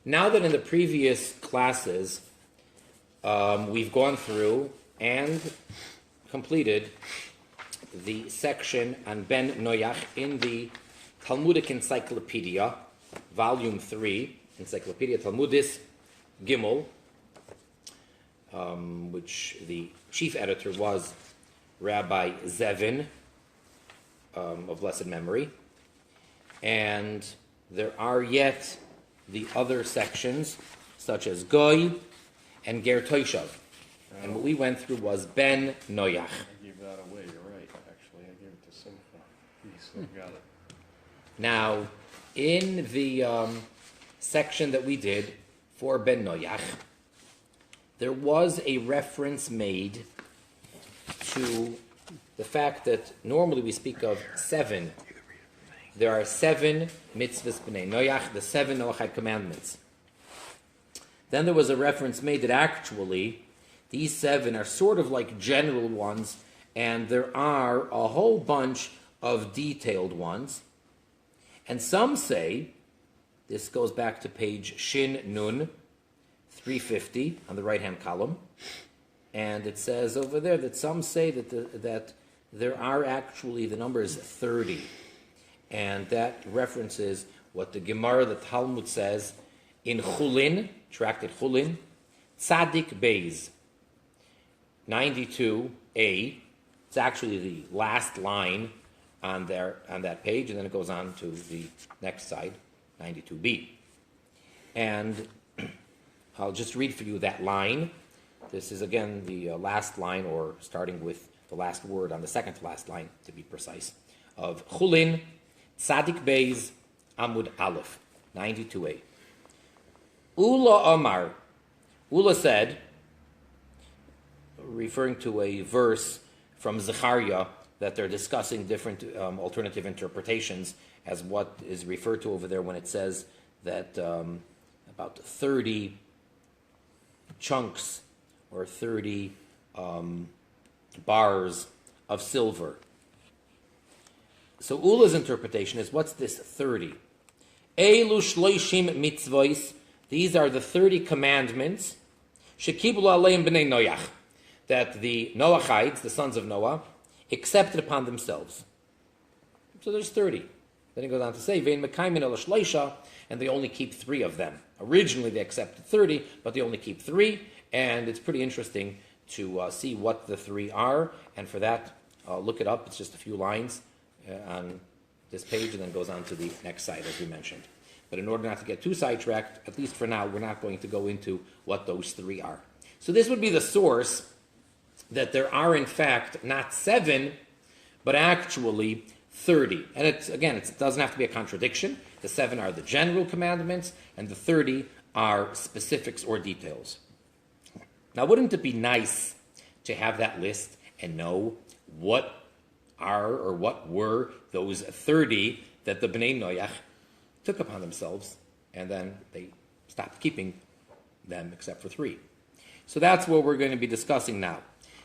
Now that in the previous classes we've gone through and completed the section on Ben Noach in the Talmudic Encyclopedia, Volume 3, Encyclopedia Talmudit, Gimel, which the chief editor was Rabbi Zevin, of blessed memory. And there are yet the other sections, such as Goy and Ger Toishav. And what we went through was Ben Noach. I gave that away, you're right. Actually, I gave it to Simcha. He still got it. Now, in the section that we did for Ben Noach, there was a reference made to the fact that normally we speak of 7. There are 7 mitzvahs b'nei Noach, the 7 Noachide commandments. Then there was a reference made that actually these 7 are sort of like general ones, and there are a whole bunch of detailed ones. And some say, this goes back to page Shin Nun 350 on the right-hand column, and it says over there that some say that there are actually, the number is 30. And that references what the Gemara, the Talmud says in Chulin, tractate Chulin, Tzadik Beis, 92a. It's actually the last line on that page, and then it goes on to the next side, 92b. And I'll just read for you that line. This is again the last line, or starting with the last word on the second to last line, to be precise, of Chulin, Tzadik Beis, Amud Aleph, 92a. Ula Omar, Ula said, referring to a verse from Zechariah that they're discussing different alternative interpretations as what is referred to over there when it says that about 30 chunks or 30 bars of silver. So Ula's interpretation is, what's this 30? Eilu shloishim mitzvos. These are the 30 commandments. Shekiblu aleim b'nei Noach, that the Noachites, the sons of Noah, accepted upon themselves. So there's 30. Then he goes on to say, Vein mekaymin ela shloisha, and they only keep 3 of them. Originally they accepted 30, but they only keep 3, and it's pretty interesting to see what the 3 are, and for that, look it up. It's just a few lines on this page, and then goes on to the next side, as we mentioned. But in order not to get too sidetracked, at least for now, we're not going to go into what those 3 are. So this would be the source that there are, in fact, not 7, but actually 30. And it doesn't have to be a contradiction. The 7 are the general commandments, and the 30 are specifics or details. Now, wouldn't it be nice to have that list and know what are or what were those 30 that the Bnei Noach took upon themselves, and then they stopped keeping them except for 3. So that's what we're going to be discussing now.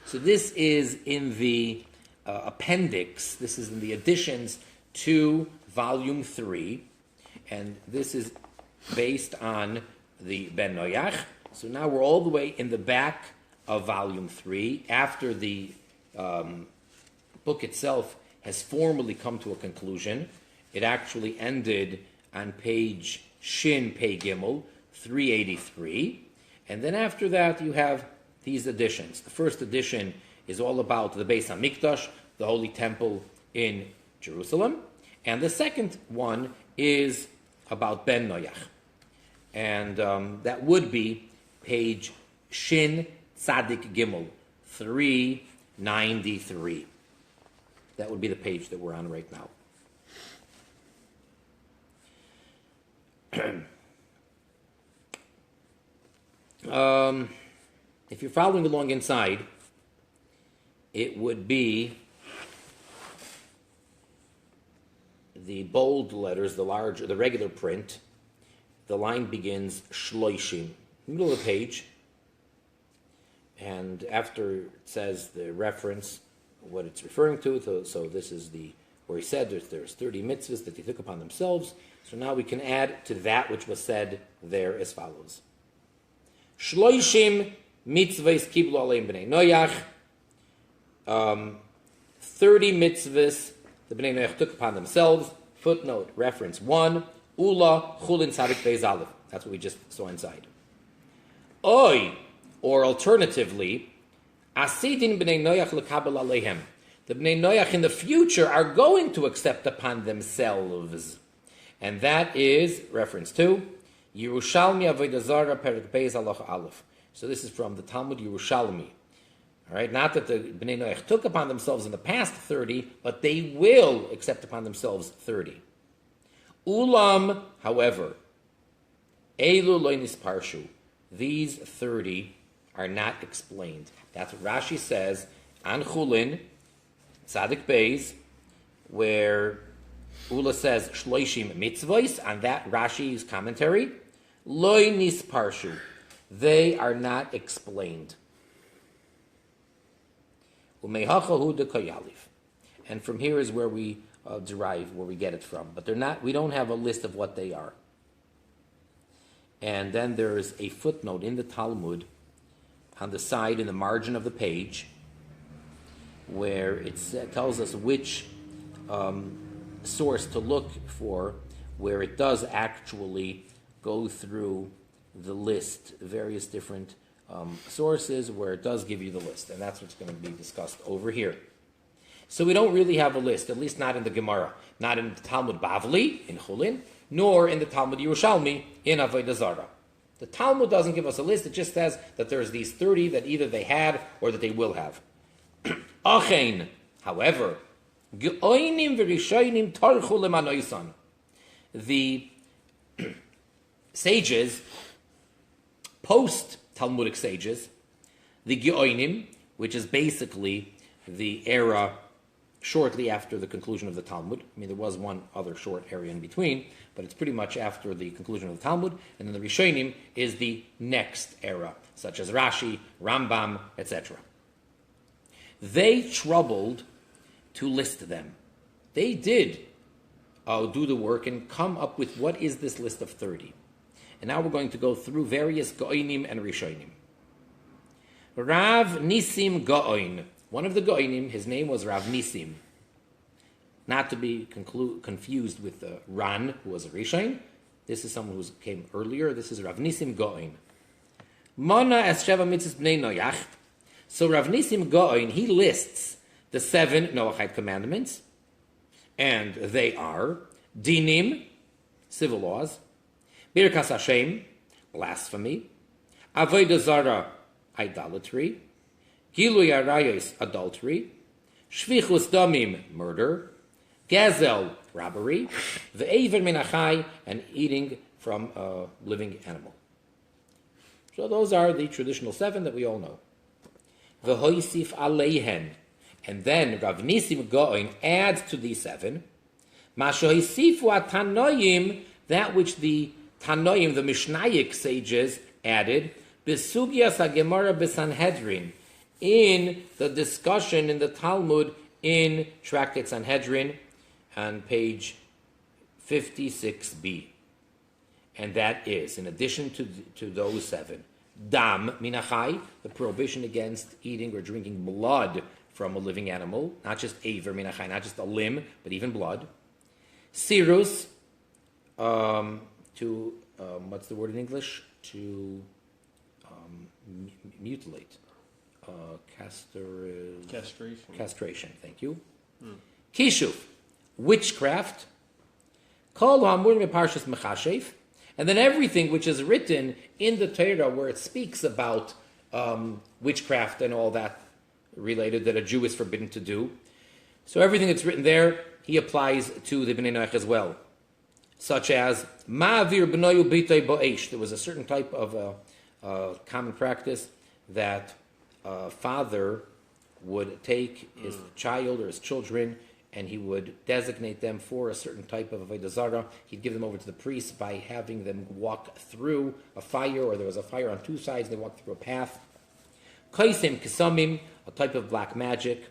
So this is in the appendix, this is in the additions to Volume 3, and this is based on the Ben Noach. So now we're all the way in the back of Volume 3, after the book itself has formally come to a conclusion. It actually ended on page Shin Pei Gimel, 383. And then after that, you have these editions. The first edition is all about the Beis HaMikdash, the Holy Temple in Jerusalem. And the second one is about Ben Noach. And that would be page Shin Tzadik Gimel, 393. That would be the page that we're on right now. If you're following along inside, it would be the bold letters, the large, the regular print. The line begins shloishim, middle of the page, and after it says the reference, what it's referring to. So this is the where he said there's 30 mitzvahs that they took upon themselves. So now we can add to that which was said there as follows. Shloishim mitzvahs kiblu aleim b'nei Noach. 30 mitzvahs the Bnei Noach took upon themselves. Footnote, reference 1. Ula chulin tzadik beis aleph. That's what we just saw inside. Oy, or alternatively, asidin b'nei Noach lekabel aleihem. The Bnei Noach in the future are going to accept upon themselves. And that is, reference 2, Yerushalmi Avodah Zarah Perek Beis Halacha Aleph. So this is from the Talmud Yerushalmi. All right, not that the Bnei Noach took upon themselves in the past 30, but they will accept upon themselves 30. Ulam, however, Elu Loinis Parshu. These 30 are not explained. That's what Rashi says on Chulin, Tzadik Beis, where Ula says Shloishim mitzvos. On that Rashi's commentary, Loinis Parshu. They are not explained. And from here is where we derive, where we get it from. But they're not. We don't have a list of what they are. And then there is a footnote in the Talmud on the side, in the margin of the page, where it tells us which source to look for, where it does actually go through the list, various different sources, where it does give you the list. And that's what's going to be discussed over here. So we don't really have a list, at least not in the Gemara, not in the Talmud Bavli, in Chulin, nor in the Talmud Yerushalmi, in Avodah Zarah. The Talmud doesn't give us a list, it just says that there's these 30 that either they had or that they will have. Achein, however, Geoinim v'rishoinim tarchu lemanoisan. The sages, post-Talmudic sages, the Geoinim, which is basically the era shortly after the conclusion of the Talmud. I mean, there was one other short area in between, but it's pretty much after the conclusion of the Talmud. And then the Rishonim is the next era, such as Rashi, Rambam, etc. They troubled to list them. They did do the work and come up with what is this list of 30. And now we're going to go through various Go'inim and Rishonim. Rav Nisim Go'in. One of the Go'inim, his name was Rav Nisim. Not to be confused with Ran, who was a Rishon. This is someone who came earlier. This is Rav Nisim Go'in. Mana es Sheva Mitzvahs Bnei Noach. So Rav Nisim Go'in, he lists the 7 Noachite commandments, and they are Dinim, civil laws, Birkas Hashem, blasphemy, Avodah Zarah, idolatry, Gilui Arayos, adultery, Shvichus Damim, murder, Gazel, robbery, Ve'ever Minachai, and eating from a living animal. So those are the traditional 7 that we all know. V'hoisif aleihen, and then Rav Nisim Goin adds to these 7, Mashoisifu atanoim, that which the Tanoim, the Mishnaic sages, added, Besugias HaGemara B'Sanhedrin, in the discussion in the Talmud in Tractate Sanhedrin on page 56b. And that is, in addition to those 7, Dam Minachai, the prohibition against eating or drinking blood from a living animal, not just Aver Minachai, not just a limb, but even blood. Sirus, what's the word in English? To mutilate. Castration, thank you. Kishuv, witchcraft. Kol ha'amur meparshas mechashev. And then everything which is written in the Torah where it speaks about witchcraft and all that related that a Jew is forbidden to do. So everything that's written there, he applies to the Bnei Noach as well. Such as, Ma'avir b'noyu b'itay bo'esh. There was a certain type of common practice that a father would take his child or his children and he would designate them for a certain type of Avodah Zarah. He'd give them over to the priest by having them walk through a fire, or there was a fire on 2 sides, and they walked through a path. Kaisim Kisamim, a type of black magic,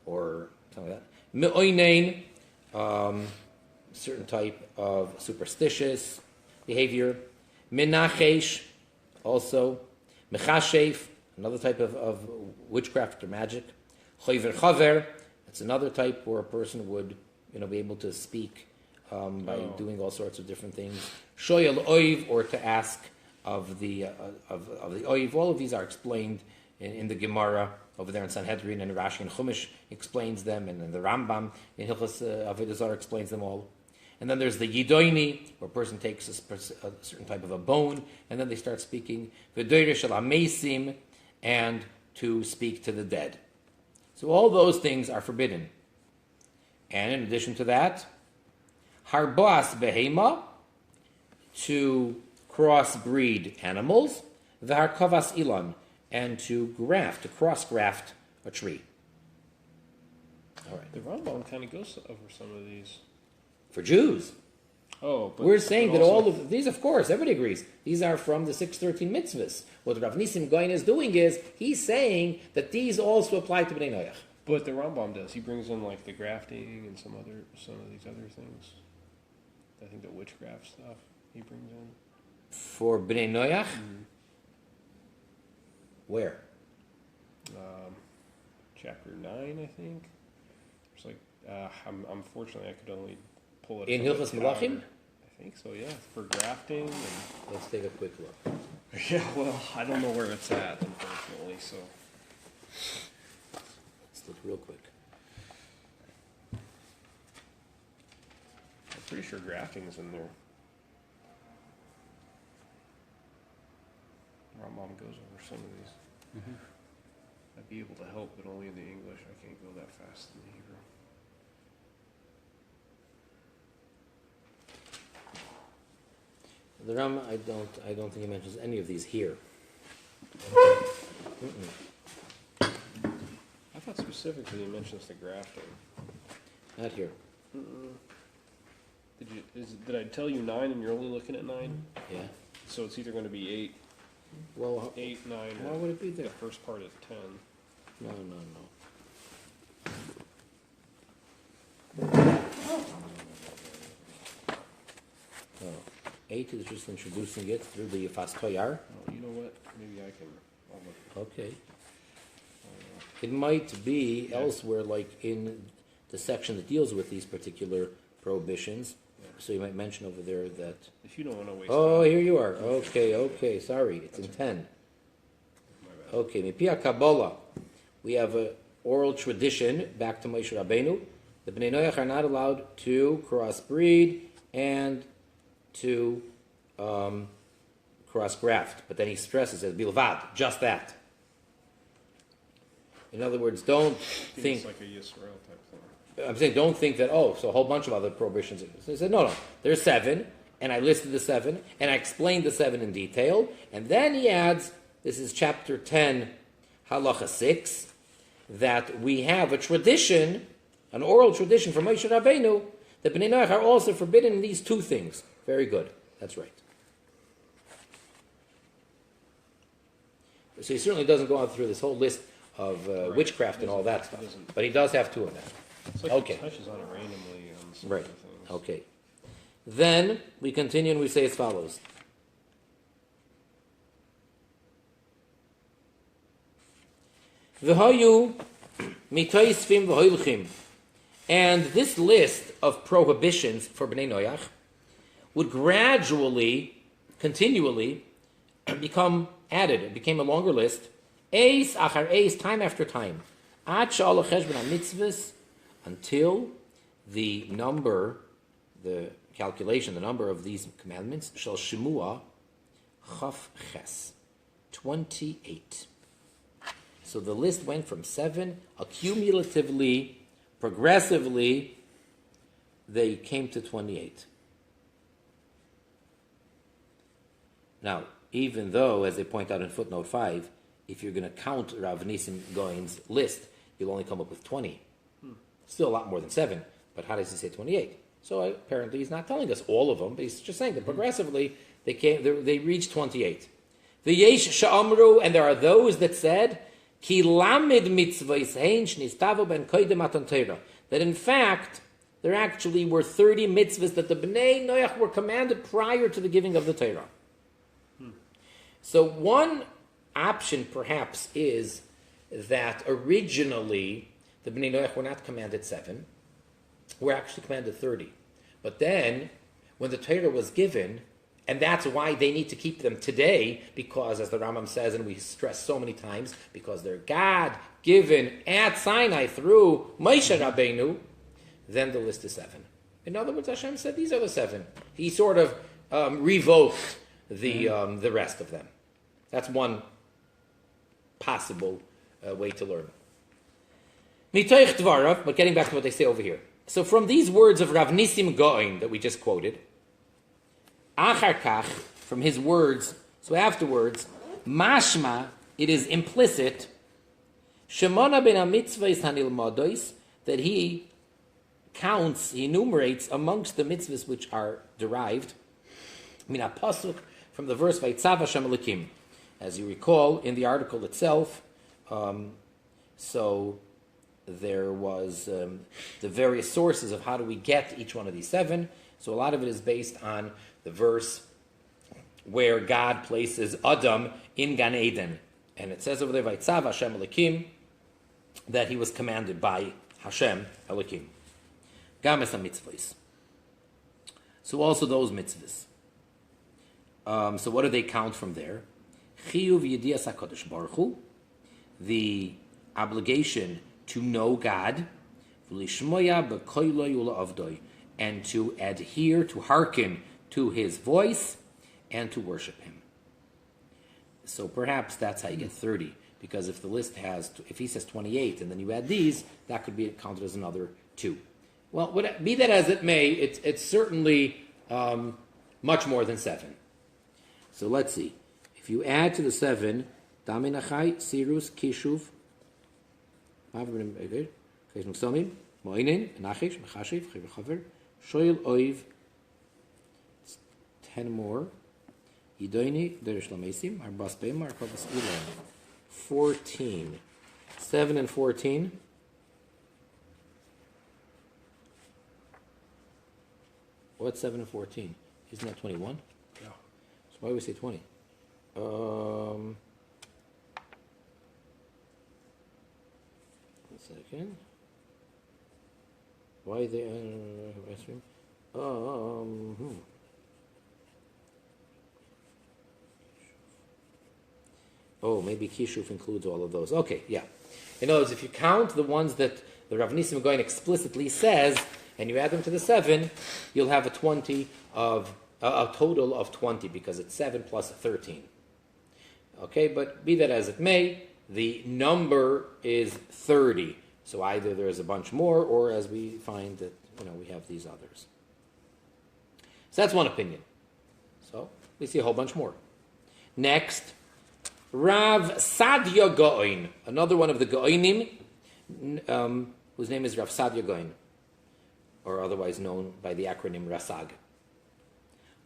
or something like that. Me'oinein, certain type of superstitious behavior. Menachesh, also. Mechashef, another type of witchcraft or magic. Chover chaver, that's another type where a person would, be able to speak by doing all sorts of different things. Shoyel oiv, or to ask of the oiv. All of these are explained in the Gemara over there in Sanhedrin, and Rashi and Chumash explains them, and then the Rambam in Hilchos Avodah Zarah explains them all. And then there's the Yidoini, where a person takes a certain type of a bone, and then they start speaking V'doire shel hamesim, and to speak to the dead. So all those things are forbidden. And in addition to that, Harboas behema, to crossbreed animals, V'harkovas ilan, and to cross-graft a tree. All right. The Rambam kind of goes over some of these. For Jews. Oh, but we're saying that also, all of these, of course, everybody agrees, these are from the 613 mitzvahs. What Rav Nisim Goyen is doing is, he's saying that these also apply to Bnei Noach. But the Rambam does. He brings in like the grafting and some of these other things. I think the witchcraft stuff he brings in. For Bnei Noach? Mm-hmm. Where? Chapter 9, I think. It's like, unfortunately, I could only pull it in Hilchos Melachim? I think so, yeah. For grafting. And let's take a quick look. Yeah, well, I don't know where it's at, unfortunately, so. Let's look real quick. I'm pretty sure grafting's in there. Rambam goes over some of these. Mm-hmm. I'd be able to help, but only in the English. I can't go that fast in the Hebrew. The Ram, I don't think he mentions any of these here. I thought specifically he mentions the grafting. Not here. Did I tell you 9 and you're only looking at 9? Yeah. So it's either going to be 8. Well, 8, 9. Why would it be there? The first part is 10. No. Oh. 8 is just introducing it through the Yafas Toyar. Oh, you know what? Maybe I can. Okay. It might be elsewhere, like in the section that deals with these particular prohibitions. Yeah. So you might mention over there that. If you don't want to waste. Oh, time. here you are. Okay. Sorry, it's in 10. Okay, Mipia Kabbalah. We have an oral tradition back to Moshe Rabbeinu. The Bnei Noach are not allowed to crossbreed and to cross-graft. But then he stresses as bilvad, just that. In other words, don't think... It's like a Yisrael type thing. I'm saying don't think that, so a whole bunch of other prohibitions. So he said, no, there's 7, and I listed the 7, and I explained the 7 in detail, and then he adds, this is chapter 10, halacha 6, that we have a tradition, an oral tradition from Moshe Rabbeinu, that Bnei Noach are also forbidden in these 2 things. Very good. That's right. So he certainly doesn't go on through this whole list of witchcraft and all that stuff. But he does have 2 of them. It's like he touches on it randomly on some right. Other things. Okay. Then we continue and we say as follows. V'hayu mitoisfim v'hoilchim. And this list of prohibitions for Bnei Noach would gradually, continually become added. It became a longer list. Eis achar eis, time after time. Ad sha'ala cheshbon ha-mitzvahs, until the number, the calculation, the number of these commandments, shall shemua chaf ches, 28. So the list went from 7, accumulatively, progressively, they came to 28. Now, even though, as they point out in footnote 5, if you're going to count Rav Nisim Goyen's list, you'll only come up with 20. Still a lot more than 7, but how does he say 28? So apparently he's not telling us all of them, but he's just saying that progressively they reached 28. The Yesh Sha'amru, and there are those that said, Ki lamid mitzvahs hein shnistavo ben koidem atan Torah, that in fact there actually were 30 mitzvahs that the Bnei Noach were commanded prior to the giving of the Torah. So one option, perhaps, is that originally the Bnei Noach were not commanded 7, were actually commanded 30. But then, when the Torah was given, and that's why they need to keep them today, because, as the Rambam says, and we stress so many times, because they're God-given at Sinai through Moshe Rabbeinu, then the list is 7. In other words, Hashem said these are the 7. He sort of revoked the rest of them. That's one possible way to learn. Mitoich Dvarav, but getting back to what they say over here. So from these words of Rav Nisim Goin that we just quoted, Achar Kach, from his words, so afterwards, Mashma, it is implicit, Shemona ben ha-mitzvahs hanilmadois, that he counts, he enumerates amongst the mitzvahs which are derived, min ha-pasuk, from the verse Vayitzav Hashem Elokim. As you recall, in the article itself, so there was the various sources of how do we get each one of these 7. So a lot of it is based on the verse where God places Adam in Gan Eden. And it says over there, Vayitzav Hashem Elokim, that he was commanded by Hashem Elokim. Games ha-mitzvahs. So also those mitzvahs. So what do they count from there? Chiyuv Yedias HaKadosh Baruch Hu, the obligation to know God, and to adhere, to hearken to his voice, and to worship him. So perhaps that's how you get 30, because if the list has, if he says 28, and then you add these, that could be counted as another 2. Well, be that as it may, it's certainly much more than 7. So let's see. If you add to the 7, Daminachai, Sirus, Kishuv, Moinin, Nachish, Mechashiv, Chivachaver, Shoyl Oiv, 10 more, Yidoini, Derish Lamesim, Arbas Beimar, Kovas Ilan, 14. 7 and 14. What's 7 and 14? Isn't that 21? Yeah. So why do we say 20? One second. Why they answering? Oh, maybe Kishuf includes all of those. Okay, yeah. In other words, if you count the ones that the Rav Nisim Goin explicitly says, and you add them to the 7, you'll have a total of 20, because it's 7 plus 13. Okay, but be that as it may, the number is 30. So either there's a bunch more, or as we find that, we have these others. So that's one opinion. So we see a whole bunch more. Next, Rav Sadia Goin, another one of the Goinim, whose name is Rav Sadia Goin, or otherwise known by the acronym Rasag.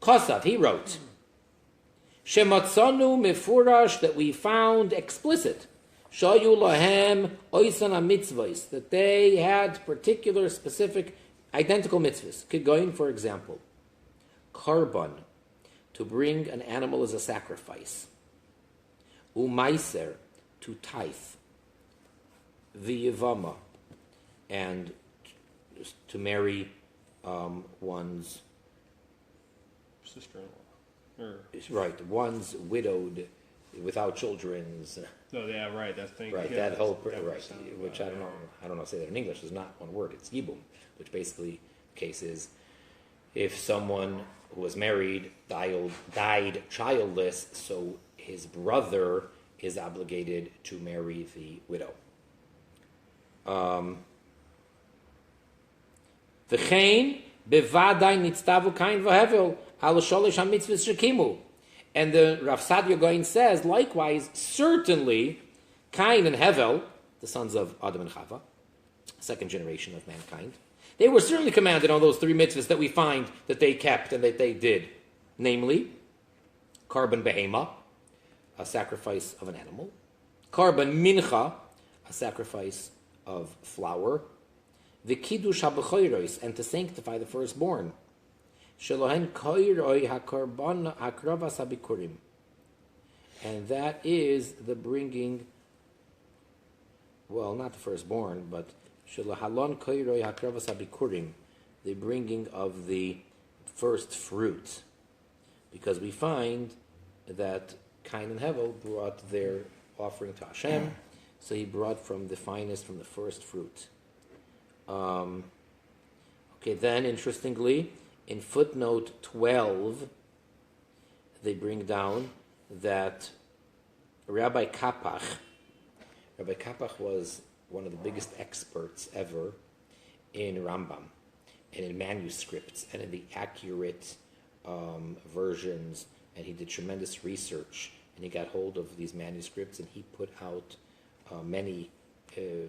Kosav, he wrote, Shematzanu mefurash, that we found explicit, Shayu lahem oisan mitzvahs, that they had particular, specific, identical mitzvahs. Kigoin, for example, Karban, to bring an animal as a sacrifice. Umaiser, to tithe. V'yivama, and to marry one's sister-in-law. Right, one's widowed, without children's. No, yeah, right. That thing. Right, yeah, that whole that right, which I don't know. Say that in English. Is not one word. It's yibum, which basically the case is if someone who was married died childless, so his brother is obligated to marry the widow. V'chein bevadai nitztavu kain v'hevel al sholish hamitzvahs shekimu. And the Rav Sadia Goin says, likewise, certainly, Cain and Hevel, the sons of Adam and Chava, second generation of mankind, they were certainly commanded on those 3 mitzvahs that we find that they kept and that they did. Namely, Karban Behema, a sacrifice of an animal. Karban Mincha, a sacrifice of flour. the kiddush habechoros, and to sanctify the firstborn. Shelohen koiroi hakorban hakravas habikurim, and that is the bringing. Well, not the firstborn, but shelohalon koiroi hakravas habikurim, the bringing of the first fruit, because we find that Cain and Hevel brought their offering to Hashem, so he brought from the finest, from the first fruit. Okay, then, interestingly, in footnote 12, they bring down that Rabbi Kapach was one of the biggest experts ever in Rambam, and in manuscripts, and in the accurate versions, and he did tremendous research, and he got hold of these manuscripts, and he put out many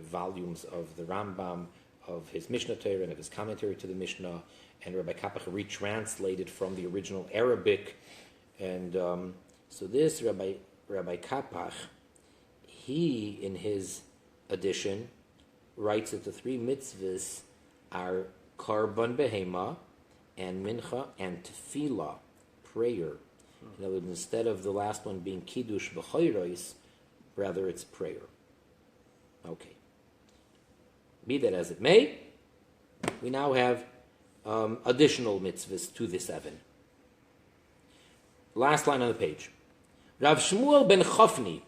volumes of the Rambam, of his Mishnah Torah, and of his commentary to the Mishnah, and Rabbi Kapach retranslated from the original Arabic, and so this Rabbi Kapach, he, in his edition, writes that the three mitzvahs are Karban Behema, and Mincha, and Tefillah, prayer. In other words, instead of the last one being Kiddush B'choros, rather it's prayer. Okay. Be that as it may, we now have additional mitzvahs to the 7. Last line on the page. Rav Shmuel ben Chofni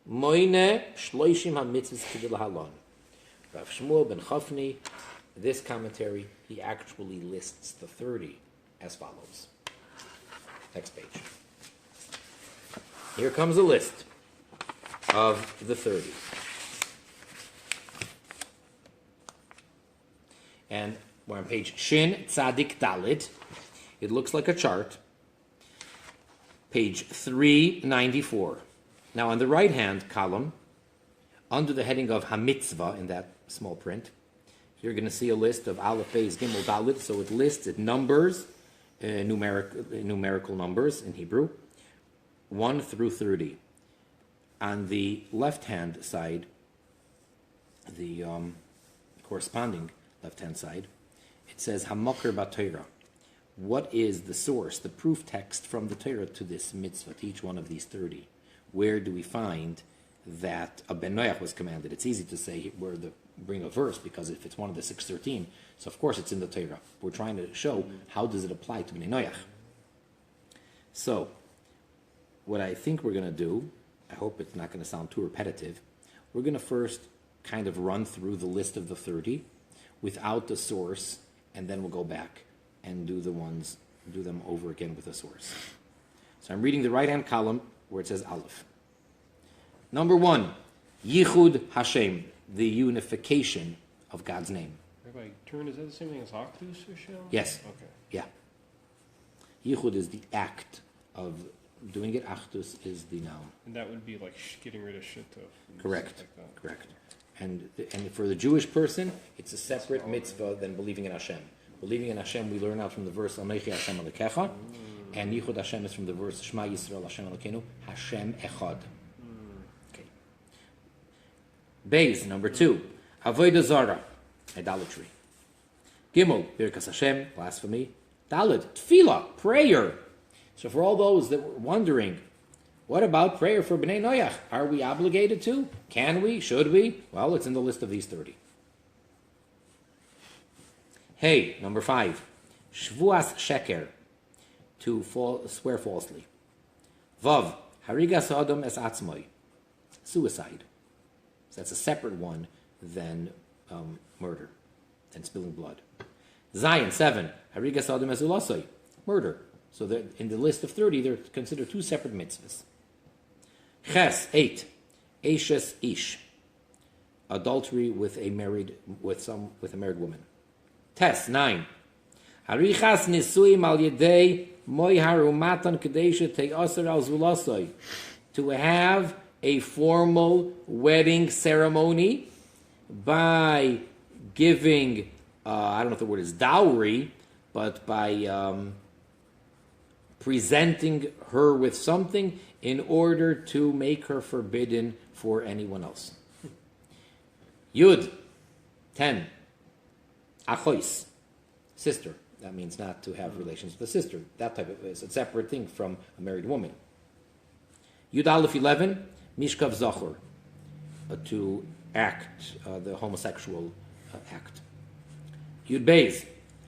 Moine Shloishim HaMitzvahs Kidil Halon. Rav Shmuel ben Chofni, this commentary, he actually lists the 30 as follows. Next page. Here comes a list of the 30. And we're on page Shin Tzadik Dalit. It looks like a chart. Page 394. Now on the right-hand column, under the heading of Hamitzvah in that small print, you're going to see a list of Aleph, Beis, Gimel, Dalit. So it lists, it numbers, numerical numbers in Hebrew, 1 through 30. On the left-hand side, the corresponding left-hand side, it says Hamakar B'Torah. What is the source, the proof text from the Torah to this mitzvah, to each one of these 30? Where do we find that a Ben Noach was commanded? It's easy to say where to bring a verse, because if it's one of the 613, so of course it's in the Torah. We're trying to show how does it apply to Ben Noach. So, what I think we're going to do, I hope it's not going to sound too repetitive, we're going to first kind of run through the list of the 30 without the source, and then we'll go back and do them over again with a source. So I'm reading the right-hand column where it says Aleph. Number 1, Yichud Hashem, the unification of God's name. Rabbi, turn, is that the same thing as Achdus Hashem? Yes. Okay. Yeah. Yichud is the act of doing it. Achdus is the noun. And that would be like getting rid of Shituf. Correct. Like that. Correct. And for the Jewish person, it's a separate mitzvah than believing in Hashem. Believing in Hashem, we learn out from the verse Amechi Hashem Alekecha, and Yichud Hashem is from the verse Shema Yisrael Hashem Elokeinu Hashem Echad. Okay. Beis, number 2, Avodah Zara, idolatry. Gimel, Birkas Hashem, blasphemy. Dalet, Tefillah, prayer. So for all those that were wondering, what about prayer for Bnei Noach? Are we obligated to? Can we? Should we? Well, it's in the list of these 30. Hey, number 5, Shvuas Sheker, to swear falsely. Vav, Harigas Adam es Atzmoi, suicide. So that's a separate one than murder, than spilling blood. Zayin, 7, Harigas Adam es Ulasoi, murder. So in the list of 30, they're considered 2 separate mitzvahs. Ches, 8, Eshes Ish, adultery with a married woman. Tes, 9, Harichas Nisuim al Yedei Moi Harumatan Kadesha Te'asar al Zulasoi, to have a formal wedding ceremony by giving, I don't know if the word is dowry, but by presenting her with something in order to make her forbidden for anyone else. Yud, 10. Achois, sister. That means not to have relations with a sister. That type of is a separate thing from a married woman. Yud Aleph 11, Mishkav Zachor, to act, the homosexual act. Yud Beis,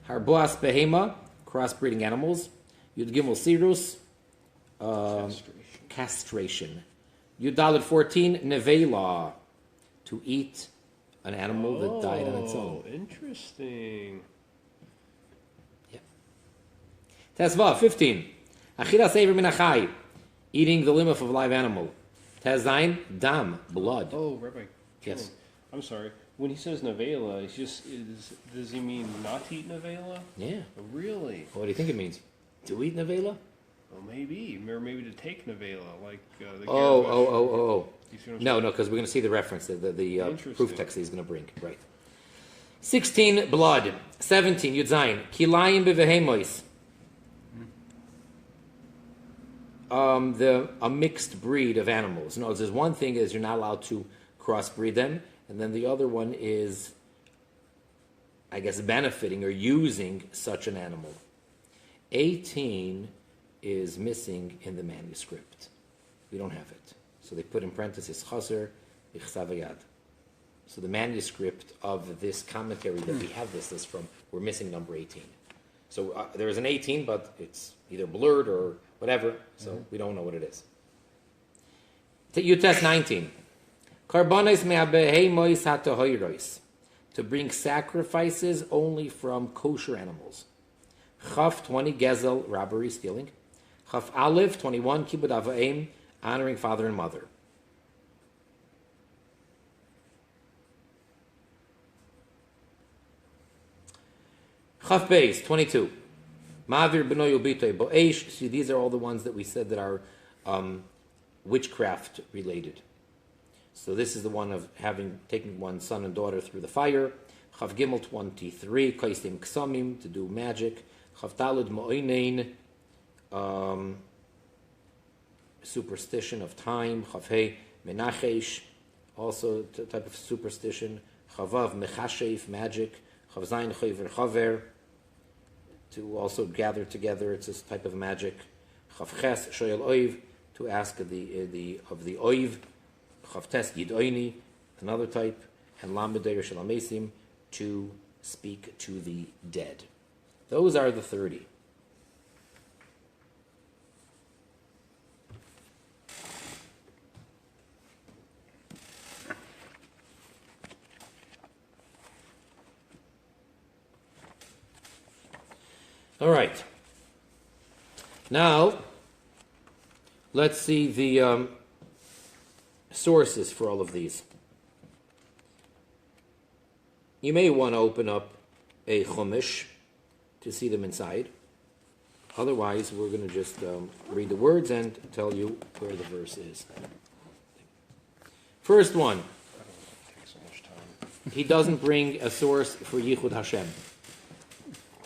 Harboas Behema, crossbreeding animals. Yud Gimel Sirus, castration. Yud Dalet 14, Nevela, to eat an animal that died on its own. Interesting. Yeah. Tezvav 15, Achilas Eiver Min Achai, eating the limb of a live animal. Tezain, dam, blood. Oh, Rabbi. Yes. I'm sorry. When he says nevela, does he mean not to eat nevela? Yeah. Oh, really? What do you think it means? To eat nevela? Well, maybe. Or maybe to take nevela, like the Oh. You see what I'm No, saying? because we're going to see the reference, the proof text that he's going to bring. Right. 16, blood. 17, Yudzayin. Kilayim bevehemois. A mixed breed of animals. No, there's one thing is you're not allowed to crossbreed them, and then the other one is, I guess, benefiting or using such an animal. 18 is missing in the manuscript. We don't have it. So they put in parentheses, Chaser Ichsavayad. So the manuscript of this commentary that we have this list from, we're missing number 18. So there is an 18, but it's either blurred or whatever, so we don't know what it is. You test 19. Karbonis me'abehemois hatahoirois. To bring sacrifices only from kosher animals. Chaf 20, gezel, robbery, stealing. Chaf Aleph 21, kibud avaim, honoring father and mother. Chaf Beis 22. Mavir b'noy ubitoi bo'esh. See, these are all the ones that we said that are witchcraft related. So this is the one of taking one's son and daughter through the fire. Chav Gimel 23, Kaistim Ksamim, to do magic. Chav Talud Mo'oinein, superstition of time. Chav Hei Menachesh, also a type of superstition. Chavav Mechasheif, magic. Chav Zayin Chayver Chaver, to also gather together. It's this type of magic. Chav Ches Shoyel Oiv, to ask of the Oiv. Chavtes Yidoini, another type, and Lamedei Shalamesim, to speak to the dead. Those are the 30. All right. Now, let's see the sources for all of these. You may want to open up a chumash to see them inside. Otherwise, we're going to just read the words and tell you where the verse is. First one. I don't want to take so much time. He doesn't bring a source for Yichud Hashem.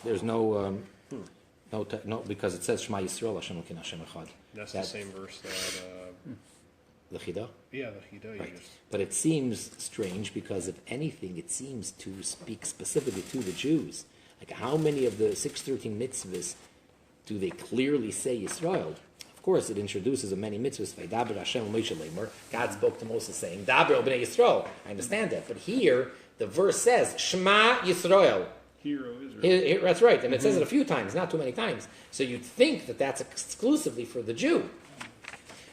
There's no because it says Shema Yisrael Hashem Elokeinu Hashem Echad. That's the same verse that... the Chidah? Yeah, the Chidah. Right. But it seems strange because, if anything, it seems to speak specifically to the Jews. Like, how many of the 613 mitzvahs do they clearly say Yisrael? Of course, it introduces a many mitzvahs. Vaydaber Hashem Moshe Leimer. God spoke to Moses saying, Daber b'nei Yisrael. I understand that. But here, the verse says, Shema Yisrael. Hero Israel. That's right. And it says it a few times, not too many times. So you'd think that that's exclusively for the Jew.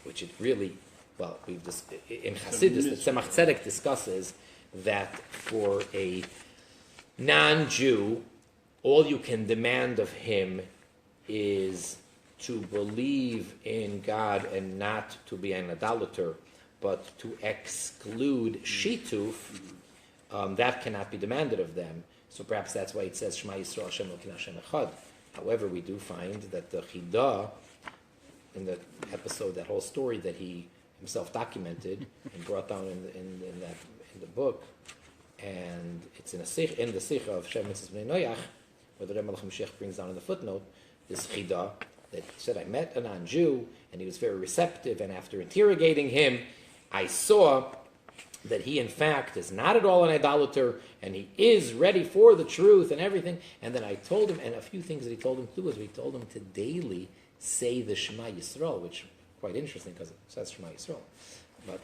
Which it really... Well, in Hasidus, the Tzemach Tzedek discusses that for a non-Jew, all you can demand of him is to believe in God and not to be an idolater, but to exclude shituf, that cannot be demanded of them. So perhaps that's why it says Shema Yisrael Hashem Elokeinu Hashem Echad. However, we do find that the Chidah, in the episode, that whole story that he himself documented and brought down in the book, and it's in the Sikh of Shem Mitzvah Ben Noach, where the Rebbe Mashiach brings down in the footnote this Chidah, that he said, I met a non-Jew, and he was very receptive, and after interrogating him, I saw that he, in fact, is not at all an idolater, and he is ready for the truth and everything. And then I told him, and a few things that he told him to do was we told him to daily say the Shema Yisrael, which is quite interesting because it says Shema Yisrael. But,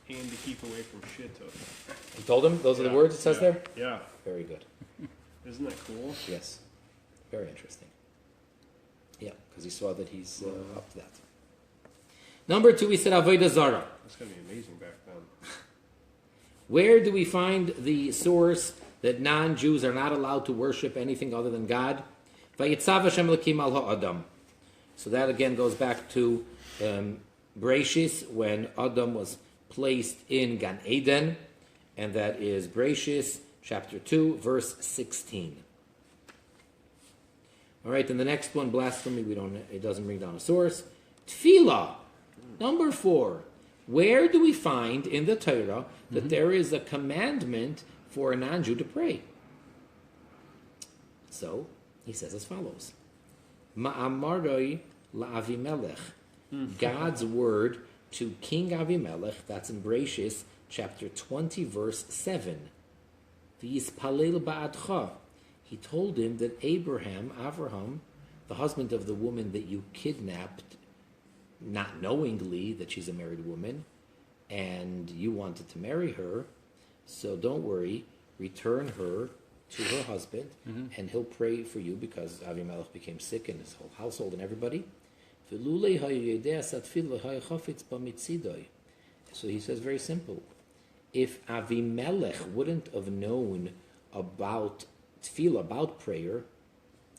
And to keep away from shittuk. he told him, those are the words it says there? Yeah. Very good. Isn't that cool? Yes. Very interesting. Yeah, because he saw that he's up to that. Number 2, he said Avodah Zarah. That's going to be amazing back then. Where do we find the source that non-Jews are not allowed to worship anything other than God? Vayitzav Hashem Elokim al ha'adam. So that again goes back to Bereishis, when Adam was placed in Gan Eden, and that is Bereishis chapter 2, verse 16. All right, then the next one, blasphemy, it doesn't bring down a source. Tefillah, number 4. Where do we find in the Torah that there is a commandment for a non-Jew to pray? So, he says as follows. Ma'amaroi la'avimelech. God's word to King Avimelech, that's in Bereishis, chapter 20, verse 7. V'yispalel ba'adcha. He told him that Avraham, the husband of the woman that you kidnapped, not knowingly that she's a married woman, and you wanted to marry her, so don't worry, return her to her husband, and he'll pray for you because Avimelech became sick and his whole household and everybody. So he says very simple. If Avimelech wouldn't have known about tefillah, about prayer,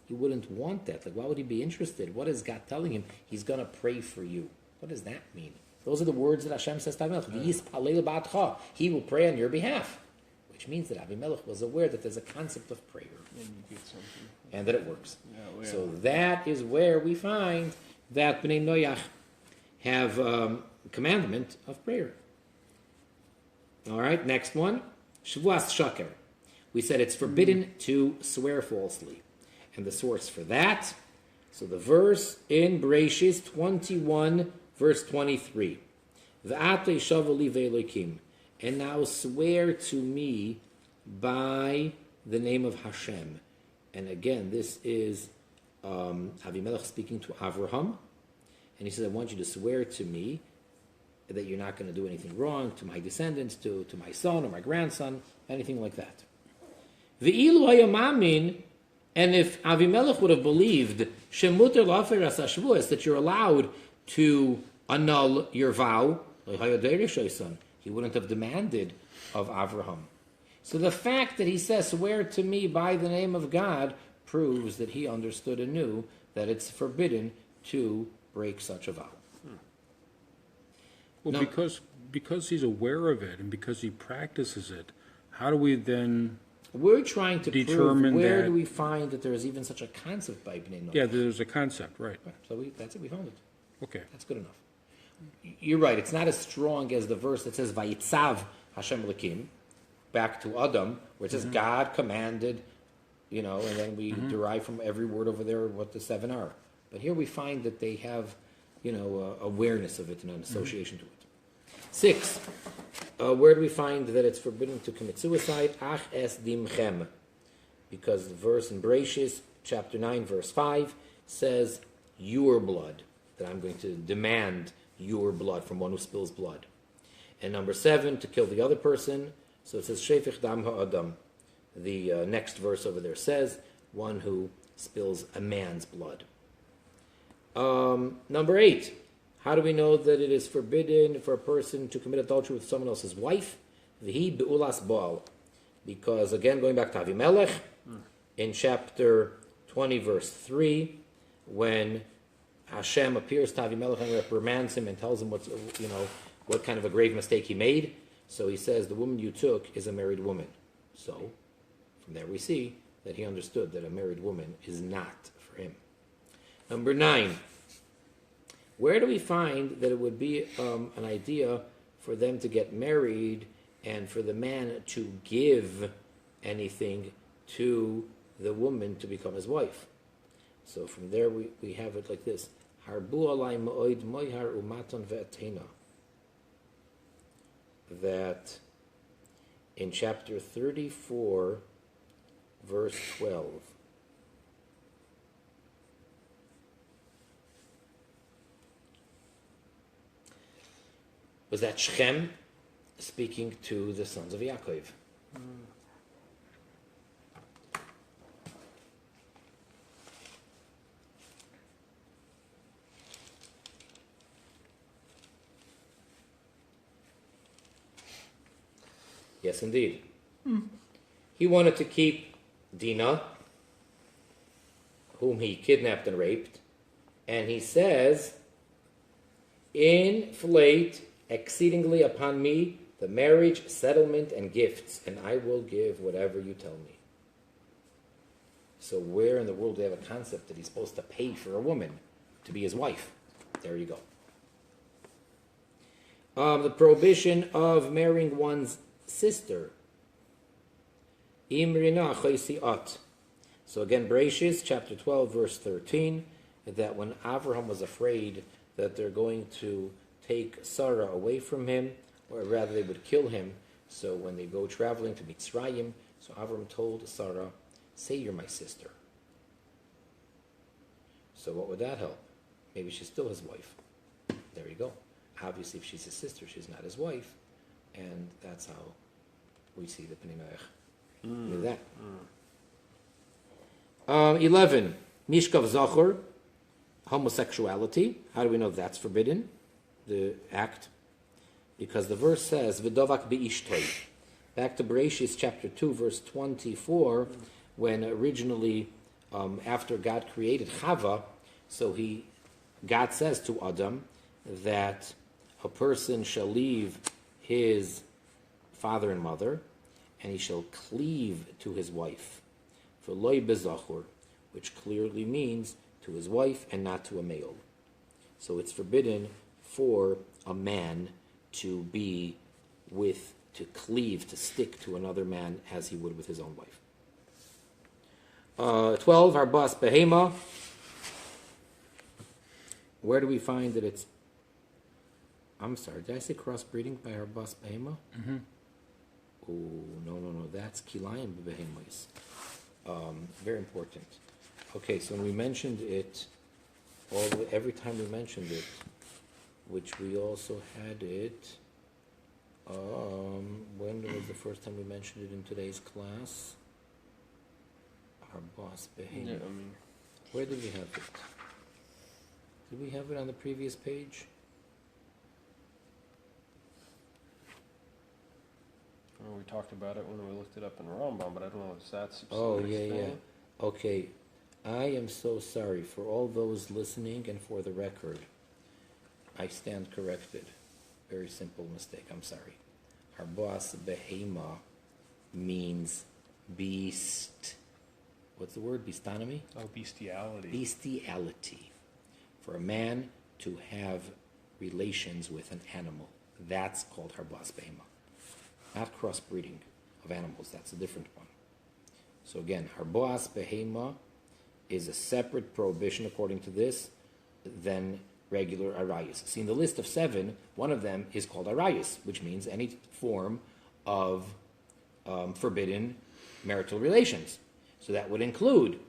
he wouldn't want that. Like, why would he be interested? What is God telling him? He's going to pray for you. What does that mean? Those are the words that Hashem says to Avimelech. He will pray on your behalf. Which means that Avimelech was aware that there's a concept of prayer. And that it works. Yeah. So that is where we find that Ben Noach have commandment of prayer. All right, next one. Shavuas Shaker. We said it's forbidden to swear falsely. And the source for that, so the verse in Bereishis 21, verse 23. V'atei shavali ve'elokim. And now swear to me by the name of Hashem. And again, this is Avimelech speaking to Avraham. And he says, I want you to swear to me that you're not going to do anything wrong to my descendants, to my son or my grandson, anything like that. V'ilu hayamamin. And if Avimelech would have believed shemuter lafer as hashvuos, that you're allowed to annul your vow, he wouldn't have demanded of Avraham. So the fact that he says, swear to me by the name of God, proves that he understood and knew that it's forbidden to break such a vow. Well, now, because he's aware of it and because he practices it, how do we then... We're trying to determine prove where that, do we find that there is even such a concept by Ben Noach. Yeah, there's a concept, right. So that's it, we found it. Okay. That's good enough. You're right, it's not as strong as the verse that says, Vayitzav Hashem Elokim, back to Adam, where it says God commanded, and then we derive from every word over there what the 7 are. But here we find that they have, awareness of it and an association to it. 6, where do we find that it's forbidden to commit suicide? Ach es dimchem. Because the verse in Bereishis, chapter 9, verse 5, says, your blood, that I'm going to demand your blood from one who spills blood. And number 7, to kill the other person. So it says, shefich dam ha'adam. The next verse over there says, one who spills a man's blood. Number 8, how do we know that it is forbidden for a person to commit adultery with someone else's wife? V'hi be'ulas Baal. Because, again, going back to Avimelech, in chapter 20, verse 3, when Hashem appears to Avimelech and reprimands him and tells him what kind of a grave mistake he made. So he says, the woman you took is a married woman. So, from there we see that he understood that a married woman is not for him. Number 9, where do we find that it would be an idea for them to get married and for the man to give anything to the woman to become his wife? So from there we have it like this. Harbu alai ma'oid moihar umaton ve'atena. That in chapter 34, verse 12, was that Shechem speaking to the sons of Yaakov. Yes, indeed. He wanted to keep Dinah, whom he kidnapped and raped, and he says, inflate exceedingly upon me the marriage, settlement, and gifts, and I will give whatever you tell me. So where in the world do you have a concept that he's supposed to pay for a woman to be his wife? There you go. The prohibition of marrying one's sister. Imrina chaysiat. So again, Bereshis, chapter 12, verse 13, that when Avraham was afraid that they're going to take Sarah away from him, or rather they would kill him, so when they go traveling to Mitzrayim, so Avraham told Sarah, say you're my sister. So what would that help? Maybe she's still his wife. There you go. Obviously, if she's his sister, she's not his wife, and that's how we see the Ben Noach. With that. 11. Mishkav Zachor, homosexuality. How do we know that's forbidden? The act. Because the verse says, V'dovak bi'ishtoi. Back to Bereshis chapter 2, verse 24, when originally, after God created Chava, so God says to Adam that a person shall leave his father and mother, and he shall cleave to his wife. For loy bezachor, which clearly means to his wife and not to a male. So it's forbidden for a man to be to cleave, to stick to another man as he would with his own wife. 12, harbas behema. Where do we find that it's... I'm sorry, did I say crossbreeding by harbas behema? Mm-hmm. Oh, no, that's kilayim behemois. Very important. Okay, so when we mentioned it, every time we mentioned it, which we also had it, when was the first time we mentioned it in today's class? Our boss behavior. Yeah, Where did we have it? Did we have it on the previous page? we talked about it when we looked it up in Rambam, but I don't know if that's... Oh, yeah. Okay. I am so sorry for all those listening and for the record. I stand corrected. Very simple mistake. I'm sorry. Harbas behema means beast. What's the word? Beastonomy? Oh, bestiality. Bestiality. For a man to have relations with an animal. That's called harbas behema. Not crossbreeding of animals. That's a different one. So again, harbas behema is a separate prohibition according to this than regular arayas. See, in the list of 7, one of them is called arayas, which means any form of forbidden marital relations. So that would include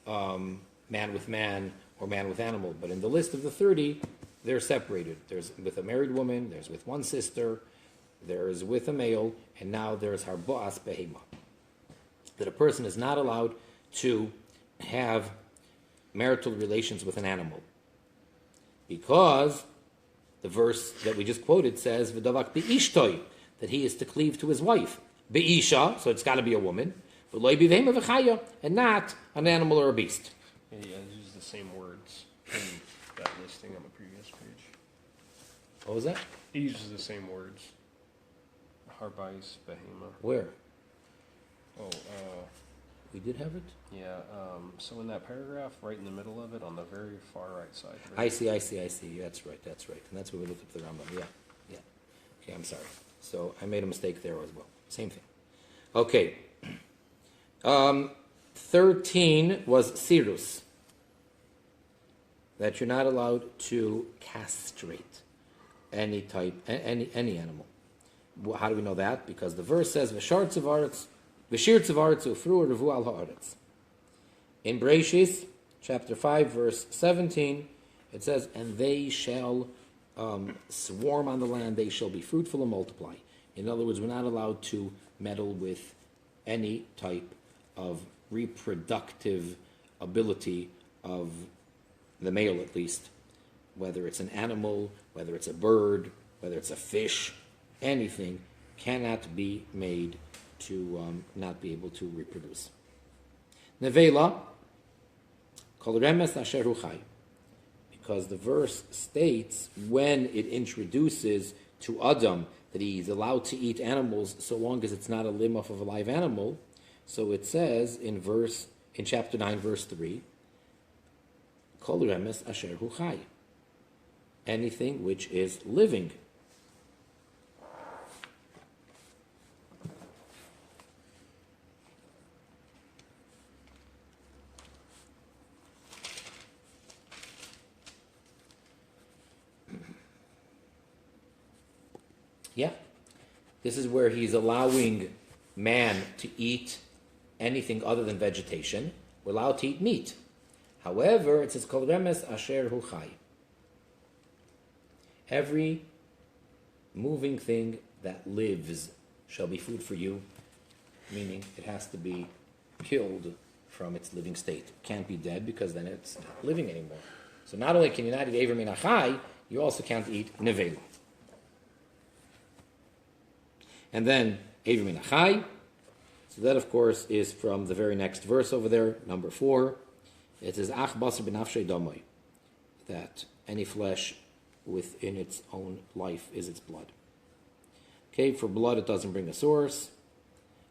man with man or man with animal. But in the list of the 30, they're separated. There's with a married woman, there's with one sister, there is with a male, and now there's harbas behema. That a person is not allowed to have marital relations with an animal. Because the verse that we just quoted says, V'davak bi'ishtoi, that he is to cleave to his wife. Bi'isha, so it's got to be a woman. V'loi bivema v'chaya, and not an animal or a beast. Yeah, he uses the same words in that listing on the previous page. What was that? He uses the same words. Harbais, behema. Where? Oh, We did have it? yeah, so in that paragraph, right in the middle of it, on the very far right side. I see. That's right. And that's where we looked up the Rambam. Yeah. Okay, I'm sorry. So I made a mistake there as well. Same thing. Okay. 13 was Sirus. that you're not allowed to castrate any animal. How do we know that? Because the verse says, "V'shir tzavartz ufru revu al haaretz." In Bereshis, chapter 5, verse 17, it says, "And they shall swarm on the land; they shall be fruitful and multiply." In other words, we're not allowed to meddle with any type of reproductive ability of the male, at least, whether it's an animal, whether it's a bird, whether it's a fish, anything cannot be made to not be able to reproduce. Nevela, kol remes asher hu chai, because the verse states when it introduces to Adam that he's allowed to eat animals so long as it's not a limb off of a live animal. So it says in chapter 9, verse 3, kol remes asher hu chai, anything which is living. Yeah, this is where he's allowing man to eat anything other than vegetation. We're allowed to eat meat. However, it says, Kol remes asher hu chai. Every moving thing that lives shall be food for you, meaning it has to be killed from its living state. It can't be dead because then it's not living anymore. So not only can you not eat Ever Min HaChai, you also can't eat Nevela. And then Ever Min HaChai. So that, of course, is from the very next verse over there, number 4. It says, Ach basar b'nafshei damoi, that any flesh within its own life is its blood. Okay, for blood it doesn't bring a source.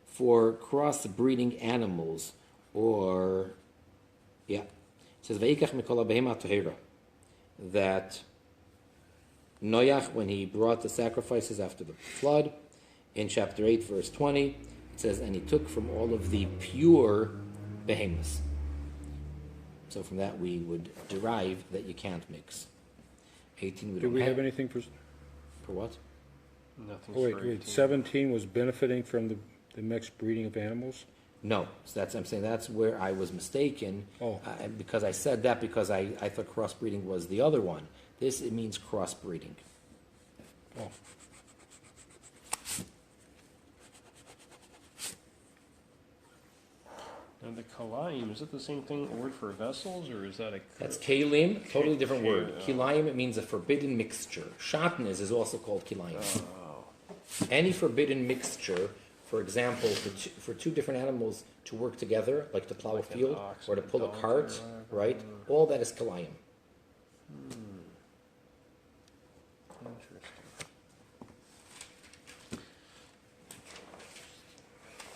For cross-breeding animals, it says, V'ikach mikol ha'behema tahira, that Noach, when he brought the sacrifices after the flood, in chapter 8, verse 20, it says, and he took from all of the pure behemoths. So from that we would derive that you can't mix. 18 we Do don't we have. have anything for what? Nothing. Oh, wait, 17 was benefiting from the mixed breeding of animals? No. So I'm saying that's where I was mistaken. Oh. Because I said that because I thought crossbreeding was the other one. It means crossbreeding. Oh. And the kalayim, is it the same thing, a word for vessels, or is that a... That's kalim, totally different word. Yeah. Kilayim, it means a forbidden mixture. Shatnez is also called kilayim. Oh. Any forbidden mixture, for example, for two different animals to work together, like to plow Like a an field ox or to and a pull a donkey cart, or whatever. right? All that is kilayim. Interesting.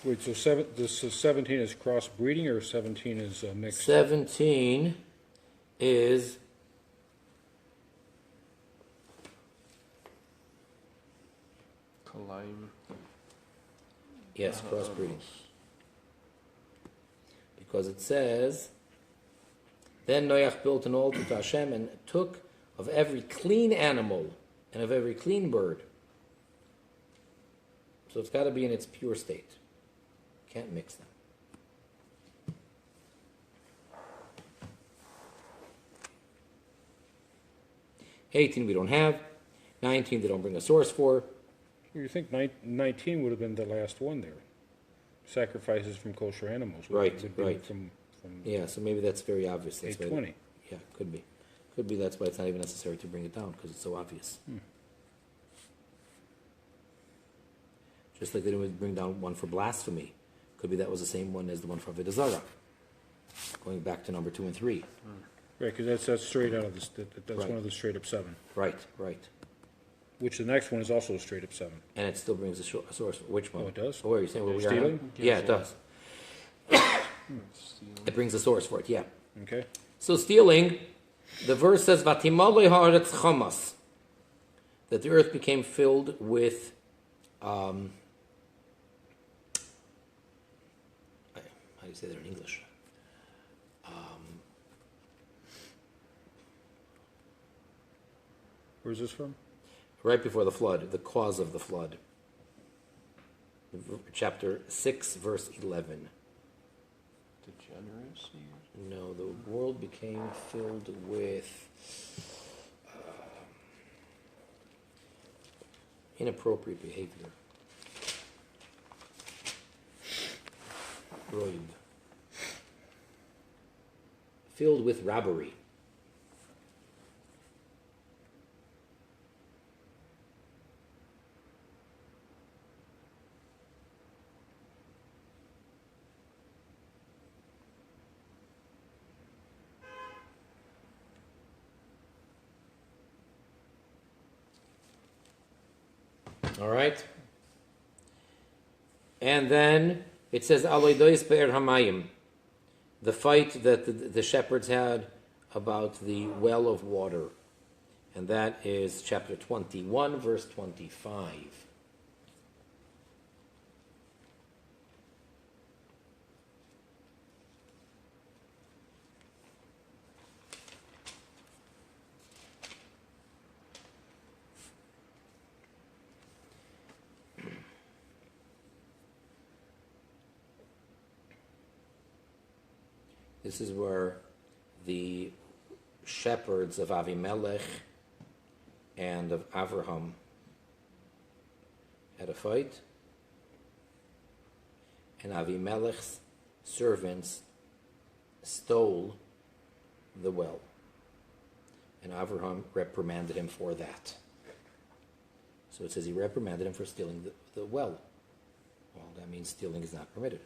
Wait, so 17 is crossbreeding or 17 is mixed? 17 is Kalayim. yes, crossbreeding. Because it says, then Noach built an altar to Hashem and took of every clean animal and of every clean bird. So it's got to be in its pure state. Can't mix them. $18 we don't have. $19 they don't bring a source for. You think 19 would have been the last one there? Sacrifices from kosher animals. would be Right. From Yeah, so maybe that's very obvious. That's why 820. yeah, could be. Could be that's why it's not even necessary to bring it down, because it's so obvious. Just like they didn't bring down one for blasphemy. Could be that was the same one as the one for Avodah Zarah. Going back to number 2 and 3. Right, because that's straight out of this. That's Right. one of the straight up 7. Right. Which the next one is also a straight up 7. And it still brings a source. Which one? Oh, it does? Oh, where are you saying where we are? Stealing? Yeah, it does. It brings a source for it, yeah. Okay. So stealing, the verse says, "Vatimalei haaretz chamas," that the earth became filled with, how do you say that in English? Where's this from? Right before the flood, the cause of the flood. Chapter 6, verse 11. Degeneracy? No, the world became filled with inappropriate behavior. Roib. Filled with robbery. All right? And then it says, Aloidois Be'er Hamayim, the fight that the shepherds had about the well of water. And that is chapter 21, verse 25. This is where the shepherds of Avimelech and of Avraham had a fight, and Avimelech's servants stole the well, and Avraham reprimanded him for that. So it says he reprimanded him for stealing the well. Well, that means stealing is not permitted.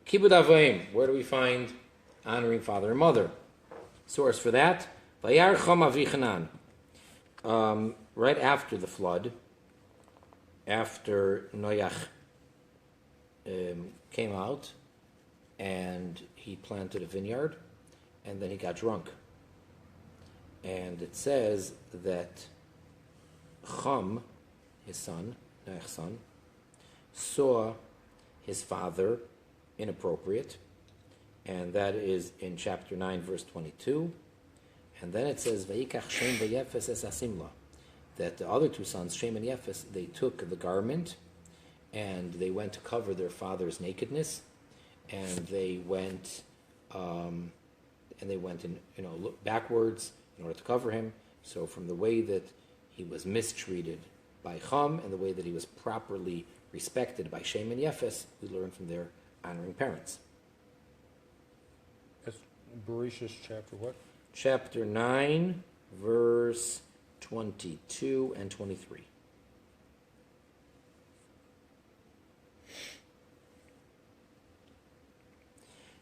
Kibud Avayim, where do we find honoring father and mother? Source for that, Vayarcham Avichanan. Right after the flood, after Noach came out, and he planted a vineyard, and then he got drunk. And it says that Cham, his son, Noach's son, saw his father inappropriate, and that is in chapter 9, verse 22. And then it says, Vayikach Shem v'Yefes es asimla, that the other two sons, Shem and Yefes, they took the garment, and they went to cover their father's nakedness, and they went, look backwards in order to cover him. So from the way that he was mistreated by Cham, and the way that he was properly respected by Shem and Yefes, we learn from their honoring parents. That's Bereshit chapter what? Chapter 9, verse 22 and 23.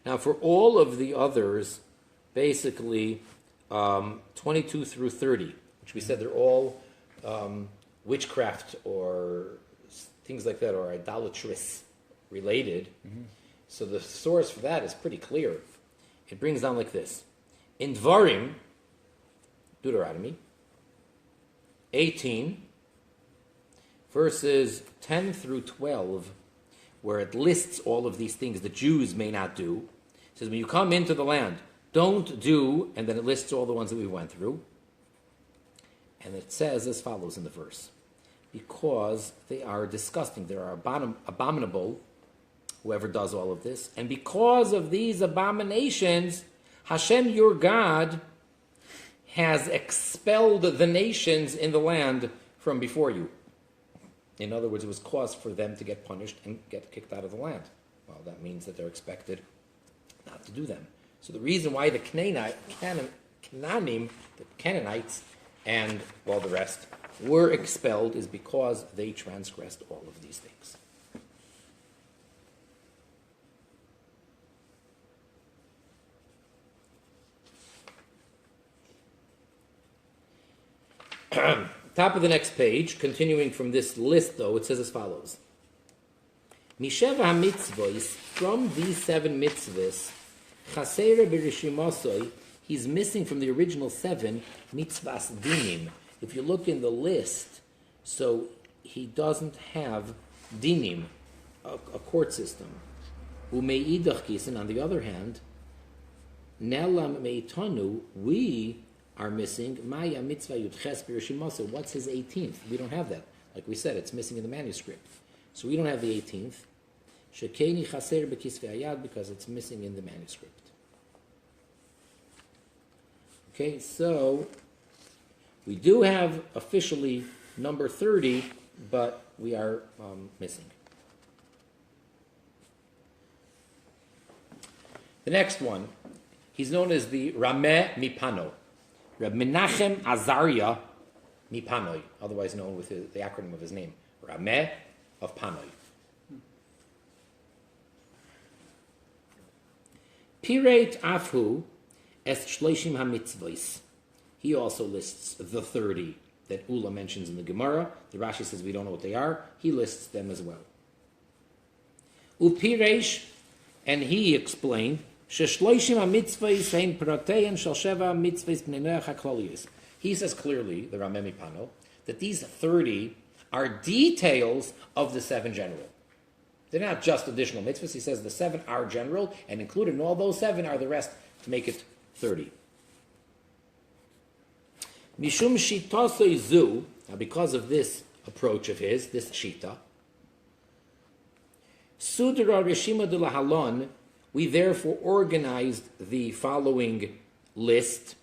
Now, for all of the others, basically 22 through 30, which we said they're all witchcraft or things like that, or idolatrous related. Mm-hmm. So the source for that is pretty clear. It brings down like this. In Dvarim, Deuteronomy 18, verses 10 through 12, where it lists all of these things the Jews may not do. It says, when you come into the land, don't do, and then it lists all the ones that we went through. And it says as follows in the verse. Because they are disgusting, they are abominable, whoever does all of this. And because of these abominations, Hashem, your God, has expelled the nations in the land from before you. In other words, it was cause for them to get punished and get kicked out of the land. Well, that means that they're expected not to do them. So the reason why the Canaanites, and all the rest were expelled is because they transgressed all of these things. Top of the next page, continuing from this list though, it says as follows. Misheva ha-mitzvos, from these 7 mitzvahs, chasera b'rishimasoi, he's missing from the original 7 mitzvahs dinim. If you look in the list, so he doesn't have dinim, a court system. Umeidach kisin, on the other hand, Nelam meitanu, we are missing Maya mitzvah yudches b'rishimasa. What's his 18th? We don't have that. Like we said, it's missing in the manuscript. So we don't have the 18th. Shekeni chaser b'kisvei hayad, because it's missing in the manuscript. Okay, so we do have officially number 30, but we are missing. The next one, he's known as the Rameh Mipano. Reb Menachem Azariah Mipanoi, otherwise known with the acronym of his name, Rameh of Panoi. Pireit Afhu Es Shloishim HaMitzvos. He also lists the 30 that Ula mentions in the Gemara. The Rashi says we don't know what they are. He lists them as well. Upireish, and he explained, Sheshloishim HaMitzvos Hein Pratein Shel Sheva Mitzvos Bnei Noach HaKloliyos. He says clearly, the Rameh Mipano, that these 30 are details of the 7 general. They're not just additional mitzvahs. He says the 7 are general, and included in all those 7 are the rest to make it 30. Mishum Shitasei Zu, now because of this approach of his, this Shita, Sudra Reshima de Lahalon, we therefore organized the following list,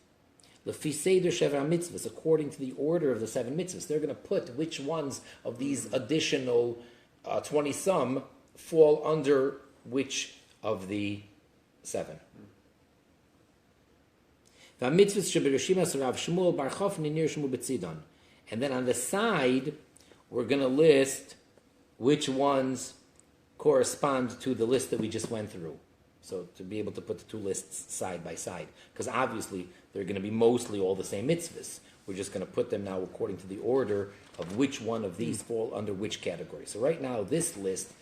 Lefi Seder Sheva Mitzvahs, according to the order of the 7 mitzvahs. They're going to put which ones of these additional 20-some fall under which of the 7. And then on the side, we're going to list which ones correspond to the list that we just went through. So to be able to put the 2 lists side by side. Because obviously, they're going to be mostly all the same mitzvahs. We're just going to put them now according to the order of which one of these fall under which category. So right now, this list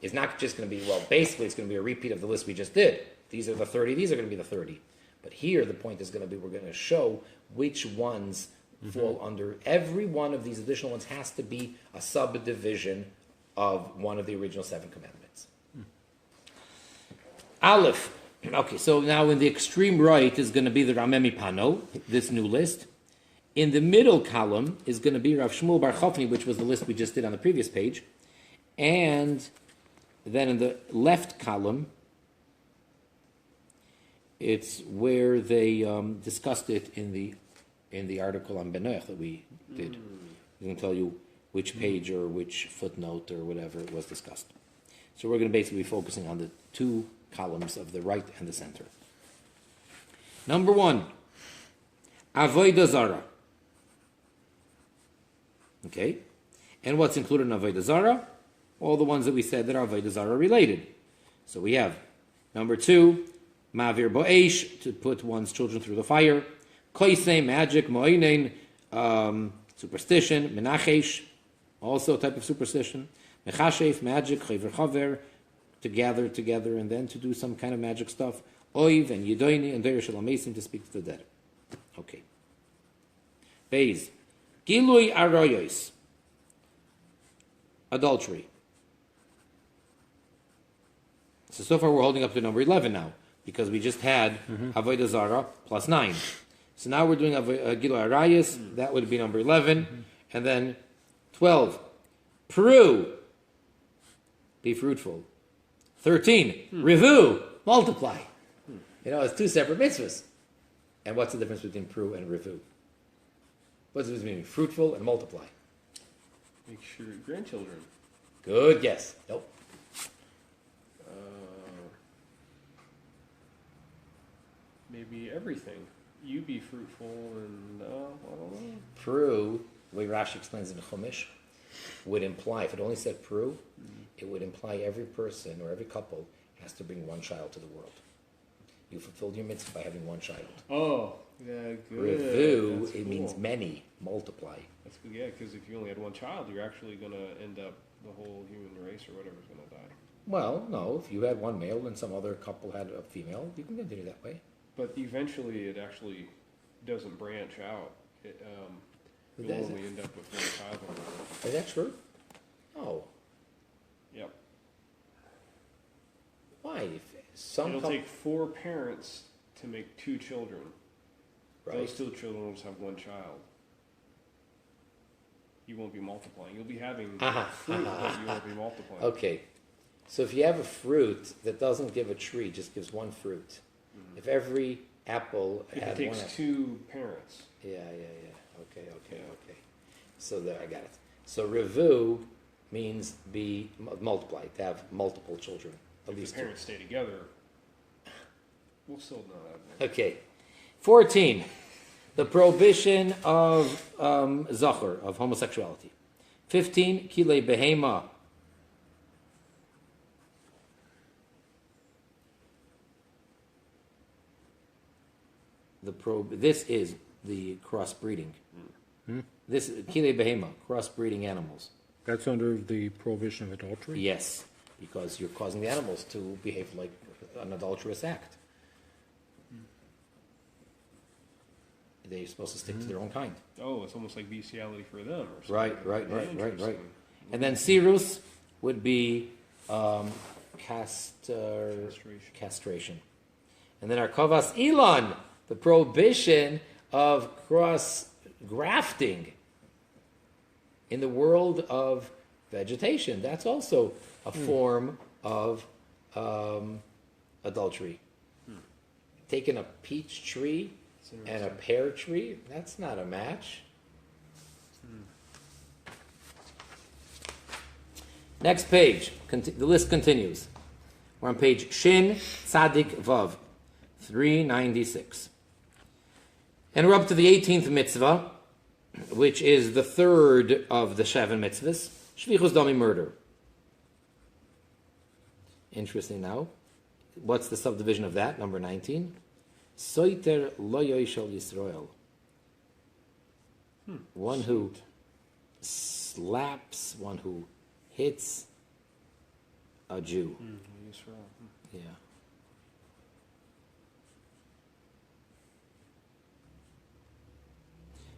is not just going to be, well, basically it's going to be a repeat of the list we just did. These are the 30, these are going to be the 30. But here the point is going to be, we're going to show which ones fall under. Every one of these additional ones has to be a subdivision of one of the original 7 commandments. Aleph. Okay, so now in the extreme right is going to be the Rameh Mipano, this new list. In the middle column is going to be Rav Shmuel Bar Chofni, which was the list we just did on the previous page. And then in the left column, it's where they discussed it in the article on Ben Noach that we did. I'm going to tell you which page or which footnote or whatever it was discussed. So we're going to basically be focusing on the 2 columns of the right and the center. Number 1, Avodah Zarah. Okay? And what's included in Avodah Zarah? All the ones that we said that are Avodah Zarah related. So we have number 2, Ma'avir Bo'esh, to put one's children through the fire. Koisei, magic. Mo'enein, superstition. Menachesh, also a type of superstition. Mechashef, magic. Chaver chaver, to gather together and then to do some kind of magic stuff. Oiv and Yedoini and Deir Shalom Mesim, to speak to the dead. Okay. Beis. Gilui Aroyos, adultery. So far we're holding up to number 11 now, because we just had Avodah Zarah plus 9. So now we're doing Gilui Arayos, that would be number 11. And then 12, Peru, be fruitful. 13, Rivu, multiply. You know, it's 2 separate mitzvahs. And what's the difference between Peru and Rivu? What's the difference between fruitful and multiply? Make sure grandchildren. Good guess. Nope. Maybe everything. You be fruitful and, I don't know. Peru, the way Rashi explains it in Chumash, would imply, if it only said Peru, it would imply every person or every couple has to bring 1 child to the world. You fulfilled your mitzvah by having 1 child. Oh, yeah, good. Revu, That's it cool. means many, multiply. That's good, yeah, because if you only had 1 child, you're actually going to end up, the whole human race or whatever is going to die. Well, no, if you had 1 male and some other couple had a female, you can continue that way. But eventually it actually doesn't branch out. You'll does only end up with 1 child on the world. Is that true? Oh. Yep. Why? If some It'll couple... take 4 parents to make 2 children, those 2 children will just have 1 child. You won't be multiplying. You'll be having fruit, but you won't be multiplying. Okay. So if you have a fruit that doesn't give a tree, just gives 1 fruit. If every apple If had it takes 1 apple. 2 parents. Yeah. Okay. So there, I got it. So revu means be multiplied, to have multiple children, at If least the 2. parents stay together, we'll still know that. Okay. 14. The prohibition of zachor, of homosexuality. 15. Kile behema. This is the crossbreeding. This is kile behema, crossbreeding animals. That's under the prohibition of adultery? Yes, because you're causing the animals to behave like an adulterous act. They're supposed to stick to their own kind. Oh, it's almost like bestiality for them or something. Right. Interesting. And then sirus would be castration. And then our kovas ilan, the prohibition of cross grafting in the world of vegetation. That's also a form of adultery. Taking a peach tree and a pear tree, that's not a match. Next page, the list continues. We're on page Shin Tzadik Vav, 396. And we're up to the 18th mitzvah, which is the third of the 7 mitzvahs, Shvichus Dami, murder. Interesting now. What's the subdivision of that? Number 19. Soiter lo yoishal Yisrael. One who slaps, one who hits a Jew. Yeah.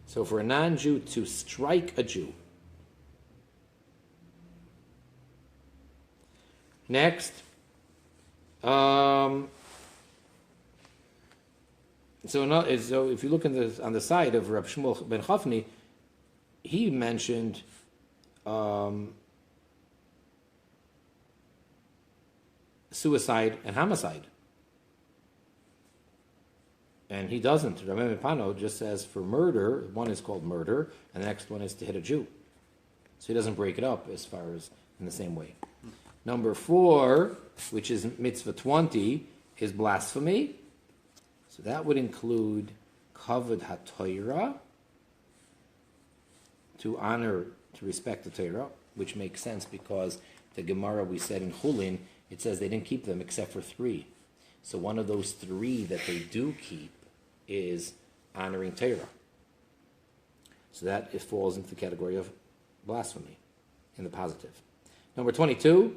So for a non-Jew to strike a Jew. Next. So if you look on the side of Reb Shmuel ben Chafni, he mentioned suicide and homicide. And he doesn't. Rameh Pano just says for murder, one is called murder, and the next one is to hit a Jew. So he doesn't break it up as far as in the same way. Number 4, which is mitzvah 20, is blasphemy. So that would include kavod haTorah, to honor, to respect the Torah, which makes sense because the Gemara we said in Chulin, it says they didn't keep them except for 3. So one of those 3 that they do keep is honoring Torah. So that it falls into the category of blasphemy in the positive. Number 22,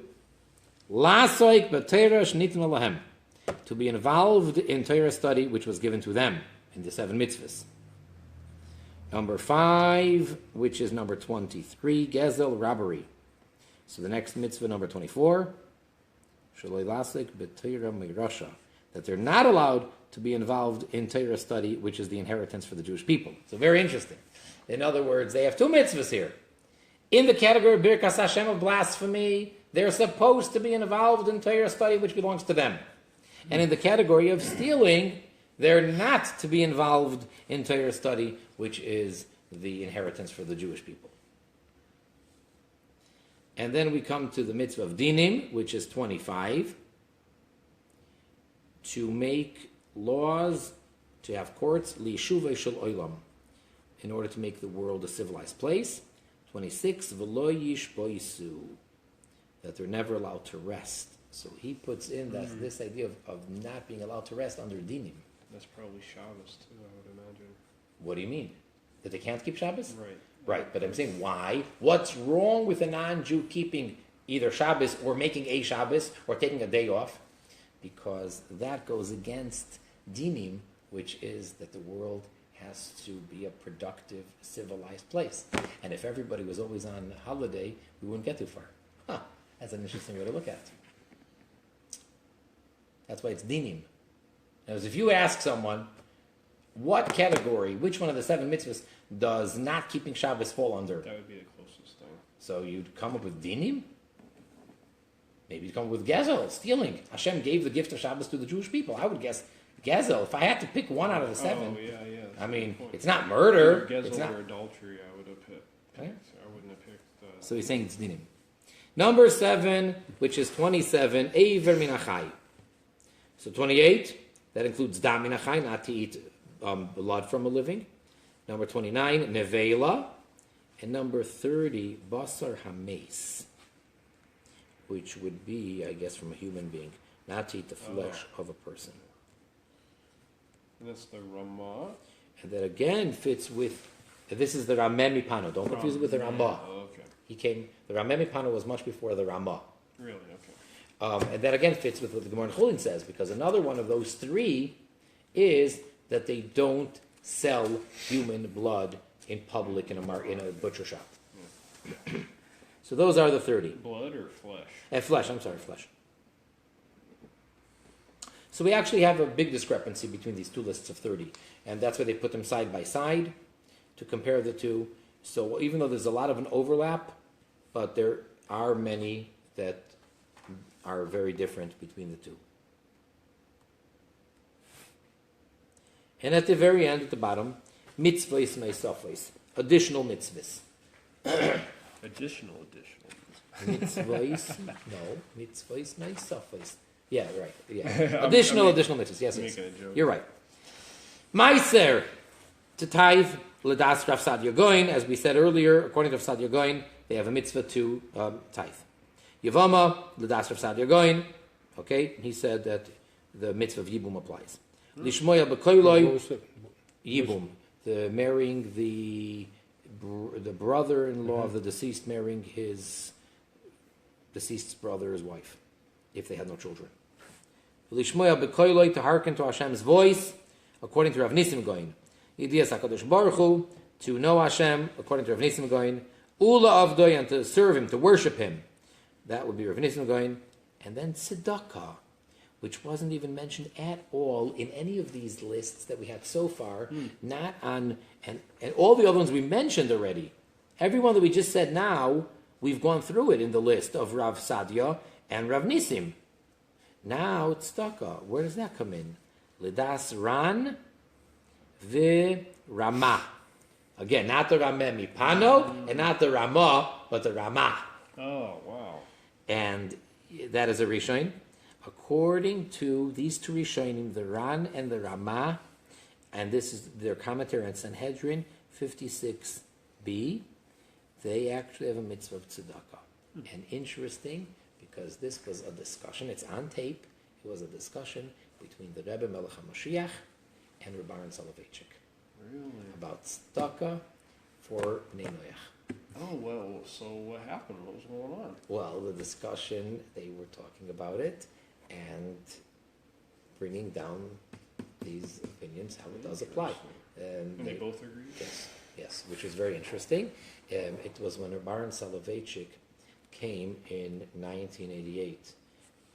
Lasoik b'Torah shnitin lahem, to be involved in Torah study which was given to them in the 7 mitzvahs. Number 5, which is number 23, Gezel, robbery. So the next mitzvah, number 24, Shaloi lasik b'Torah meirasha, that they're not allowed to be involved in Torah study, which is the inheritance for the Jewish people. So very interesting. In other words, they have 2 mitzvahs here. In the category of Birkas Hashem, of blasphemy, they're supposed to be involved in Torah study, which belongs to them. And in the category of stealing, they're not to be involved in Torah study, which is the inheritance for the Jewish people. And then we come to the mitzvah of dinim, which is 25, to make laws, to have courts, liyeshuvei shel olam, in order to make the world a civilized place. 26, v'lo yishboisu, that they're never allowed to rest. So he puts in that this idea of not being allowed to rest under dinim. That's probably Shabbos too, I would imagine. What do you mean? That they can't keep Shabbos? Right. Right, but I'm saying why? What's wrong with a non-Jew keeping either Shabbos or making a Shabbos or taking a day off? Because that goes against dinim, which is that the world has to be a productive, civilized place. And if everybody was always on holiday, we wouldn't get too far. Huh, that's an interesting way to look at it. That's why it's dinim. Now, if you ask someone, what category, which one of the 7 mitzvahs does not keeping Shabbos fall under? That would be the closest thing. So you'd come up with dinim? Maybe you'd come up with gezel, stealing. Hashem gave the gift of Shabbos to the Jewish people. I would guess gezel. If I had to pick one out of the 7, Oh, yeah. That's I a mean, good point. it's not murder. Gezel It's not. or adultery, I would have picked. Okay. I wouldn't have picked. So he's saying it's dinim. Number 7, which is 27, Eiver Minachai. So 28, that includes Dam Minachai, not to eat blood from a living. Number 29, Nevela. And number 30, Basar Hames, which would be, I guess, from a human being, not to eat the flesh of a person. And that's the Ramah. And that again fits with, this is the Rameh Mipano. Don't confuse it with the Ramah. Oh, okay. The Rameh Mipano was much before the Ramah. Really? Okay. And that again fits with what the Gemara in Chulin says, because another one of those 3 is that they don't sell human blood in public in a butcher shop. Yeah. So those are the 30. Blood or flesh? Flesh. So we actually have a big discrepancy between these 2 lists of 30, and that's why they put them side by side to compare the 2. So even though there's a lot of an overlap, but there are many that are very different between the 2. And at the very end, at the bottom, mitzvahs meisafos, additional mitzvahs. Additional. Mitzvahs, no, mitzvahs meisafos. Yeah, right. Yeah, additional mitzvahs. Yes, making a joke. You're right. Meiser to tithe l'das Rav Sadia Goin, as we said earlier, according to Rav Sadia Goin, they have a mitzvah to tithe. Yavama l'das Rav Sadia Goin. Okay, he said that the mitzvah of Yibum applies. Lishmoya b'koiloi Yibum, the marrying the brother-in-law of the deceased marrying his deceased's brother's wife, if they had no children. Lishmoya b'koiloi, to hearken to Hashem's voice, according to Rav Nisim Goin. Yidiyas HaKadosh Baruch Hu, to know Hashem, according to Rav Nisim Goin. Ula Avdoi, and to serve Him, to worship Him. That would be Rav Nisim Goin. And then tzedakah, which wasn't even mentioned at all in any of these lists that we had so far, not on, and all the other ones we mentioned already. Every one that we just said now, we've gone through it in the list of Rav Sadia and Rav Nisim. Now, tzedakah, where does that come in? Lidas Ran Ramah. Again, not the Rameh Mipano, and not the Ramah, but the Ramah. Oh, wow. And that is a Rishon. According to these 2 Rishonim, the Ran and the Ramah, and this is their commentary on Sanhedrin 56b, they actually have a mitzvah of tzedakah. And interesting, because this was a discussion, it's on tape, it was a discussion between the Rebbe Melech HaMashiach and Reb Aaron Soloveitchik. Really? About tzedakah for Bnei Noach. Oh, well, so what happened? What was going on? Well, the discussion, they were talking about it and bringing down these opinions, how it does apply. And they both agreed? Yes, which was very interesting. It was when Baron Soloveitchik came in 1988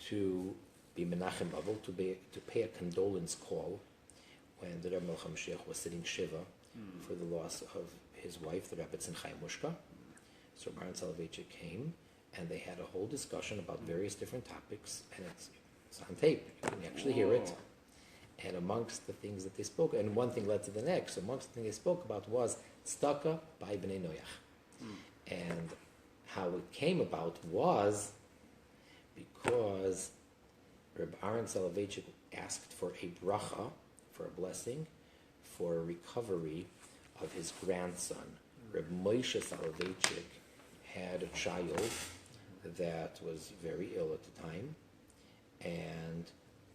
to be Menachem Avol, to pay a condolence call when the Rebbe Melech HaMashiach was sitting Shiva for the loss of his wife, the Rebbetzin Chaim Mushka. So Baron Soloveitchik came, and they had a whole discussion about various different topics, and it's on tape. You can actually hear it. And amongst the things that they spoke, and one thing led to the next, amongst the things they spoke about was tzedakah by Bnei Noach. And how it came about was because Reb Aaron Soloveitchik asked for a bracha, for a blessing, for recovery of his grandson. Reb Moshe Soloveitchik had a child that was very ill at the time and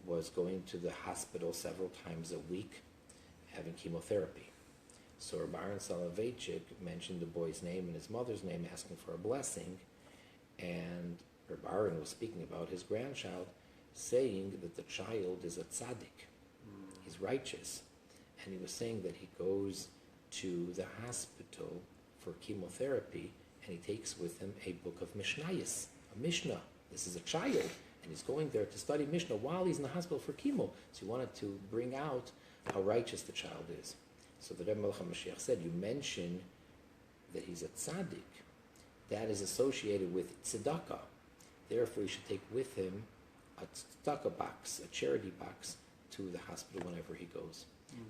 was going to the hospital several times a week having chemotherapy. So Reb Aaron Soloveitchik mentioned the boy's name and his mother's name, asking for a blessing, and Reb Aaron was speaking about his grandchild, saying that the child is a tzaddik. He's righteous. And he was saying that he goes to the hospital for chemotherapy, and he takes with him a book of Mishnayos, a Mishnah. This is a child, and he's going there to study Mishnah while he's in the hospital for chemo. So he wanted to bring out how righteous the child is. So the Rebbe Melech HaMashiach said, you mention that he's a tzaddik. That is associated with tzedakah. Therefore, you should take with him a tzedakah box, a charity box, to the hospital whenever he goes.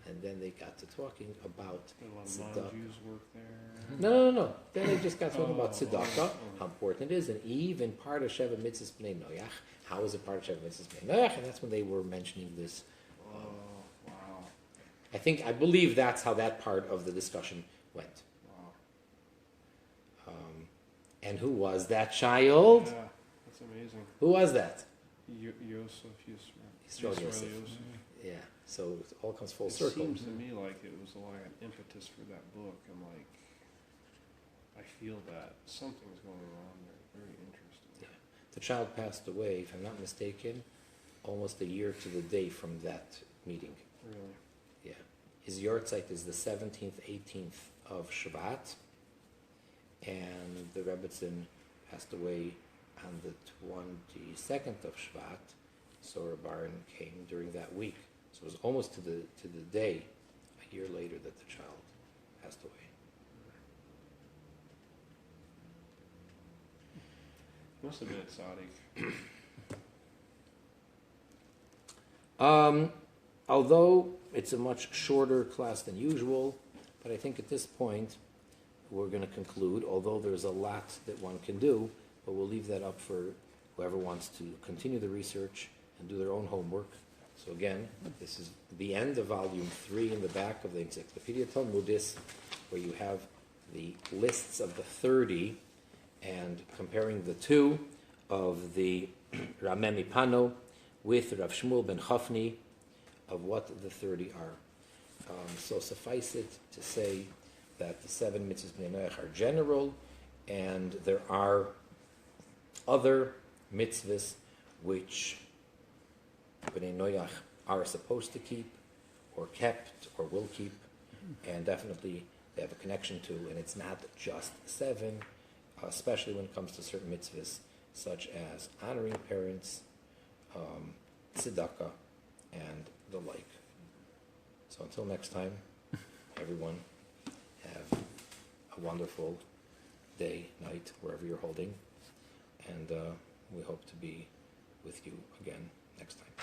And then they got to talking about A lot of tzedakah. non-Jews work there. No. Then they just got talking about tzedakah, how important it is, and even part of Sheva Mitzvahs Bnei Noach. How is it part of Sheva Mitzvahs Bnei Noach? And that's when they were mentioning this. Oh, wow. I believe that's how that part of the discussion went. Wow. And who was that child? Yeah, that's amazing. Who was that? Yosef, Yisrael Yisrael Yosef. Yosef. Yeah. So it all comes full It circle. seems to me like it was like an impetus for that book. I'm like, I feel that something's going on there. Very interesting. Yeah. The child passed away, if I'm not mistaken, almost a year to the day from that meeting. Really? Yeah. His yortzeit is the 17th, 18th of Shvat, and the Rebbetzin passed away on the 22nd of Shvat, so Rabbaran came during that week. So it was almost to the day, a year later, that the child passed away. Must have been a tzaddik. Although it's a much shorter class than usual, but I think at this point we're going to conclude, although there's a lot that one can do, but we'll leave that up for whoever wants to continue the research and do their own homework. So again, this is the end of volume 3 in the back of the Encyclopedia Talmudit, where you have the lists of the 30 and comparing the two of the Rameh Mipano with Rav Shmuel ben Chafni of what the 30 are. So suffice it to say that the 7 mitzvahs b'nei Noach are general, and there are other mitzvahs which b'nei Noach are supposed to keep, or kept, or will keep, and definitely they have a connection to, and it's not just 7, especially when it comes to certain mitzvahs, such as honoring parents, tzedakah, and the like. So until next time, everyone, have a wonderful day, night, wherever you're holding, and we hope to be with you again next time.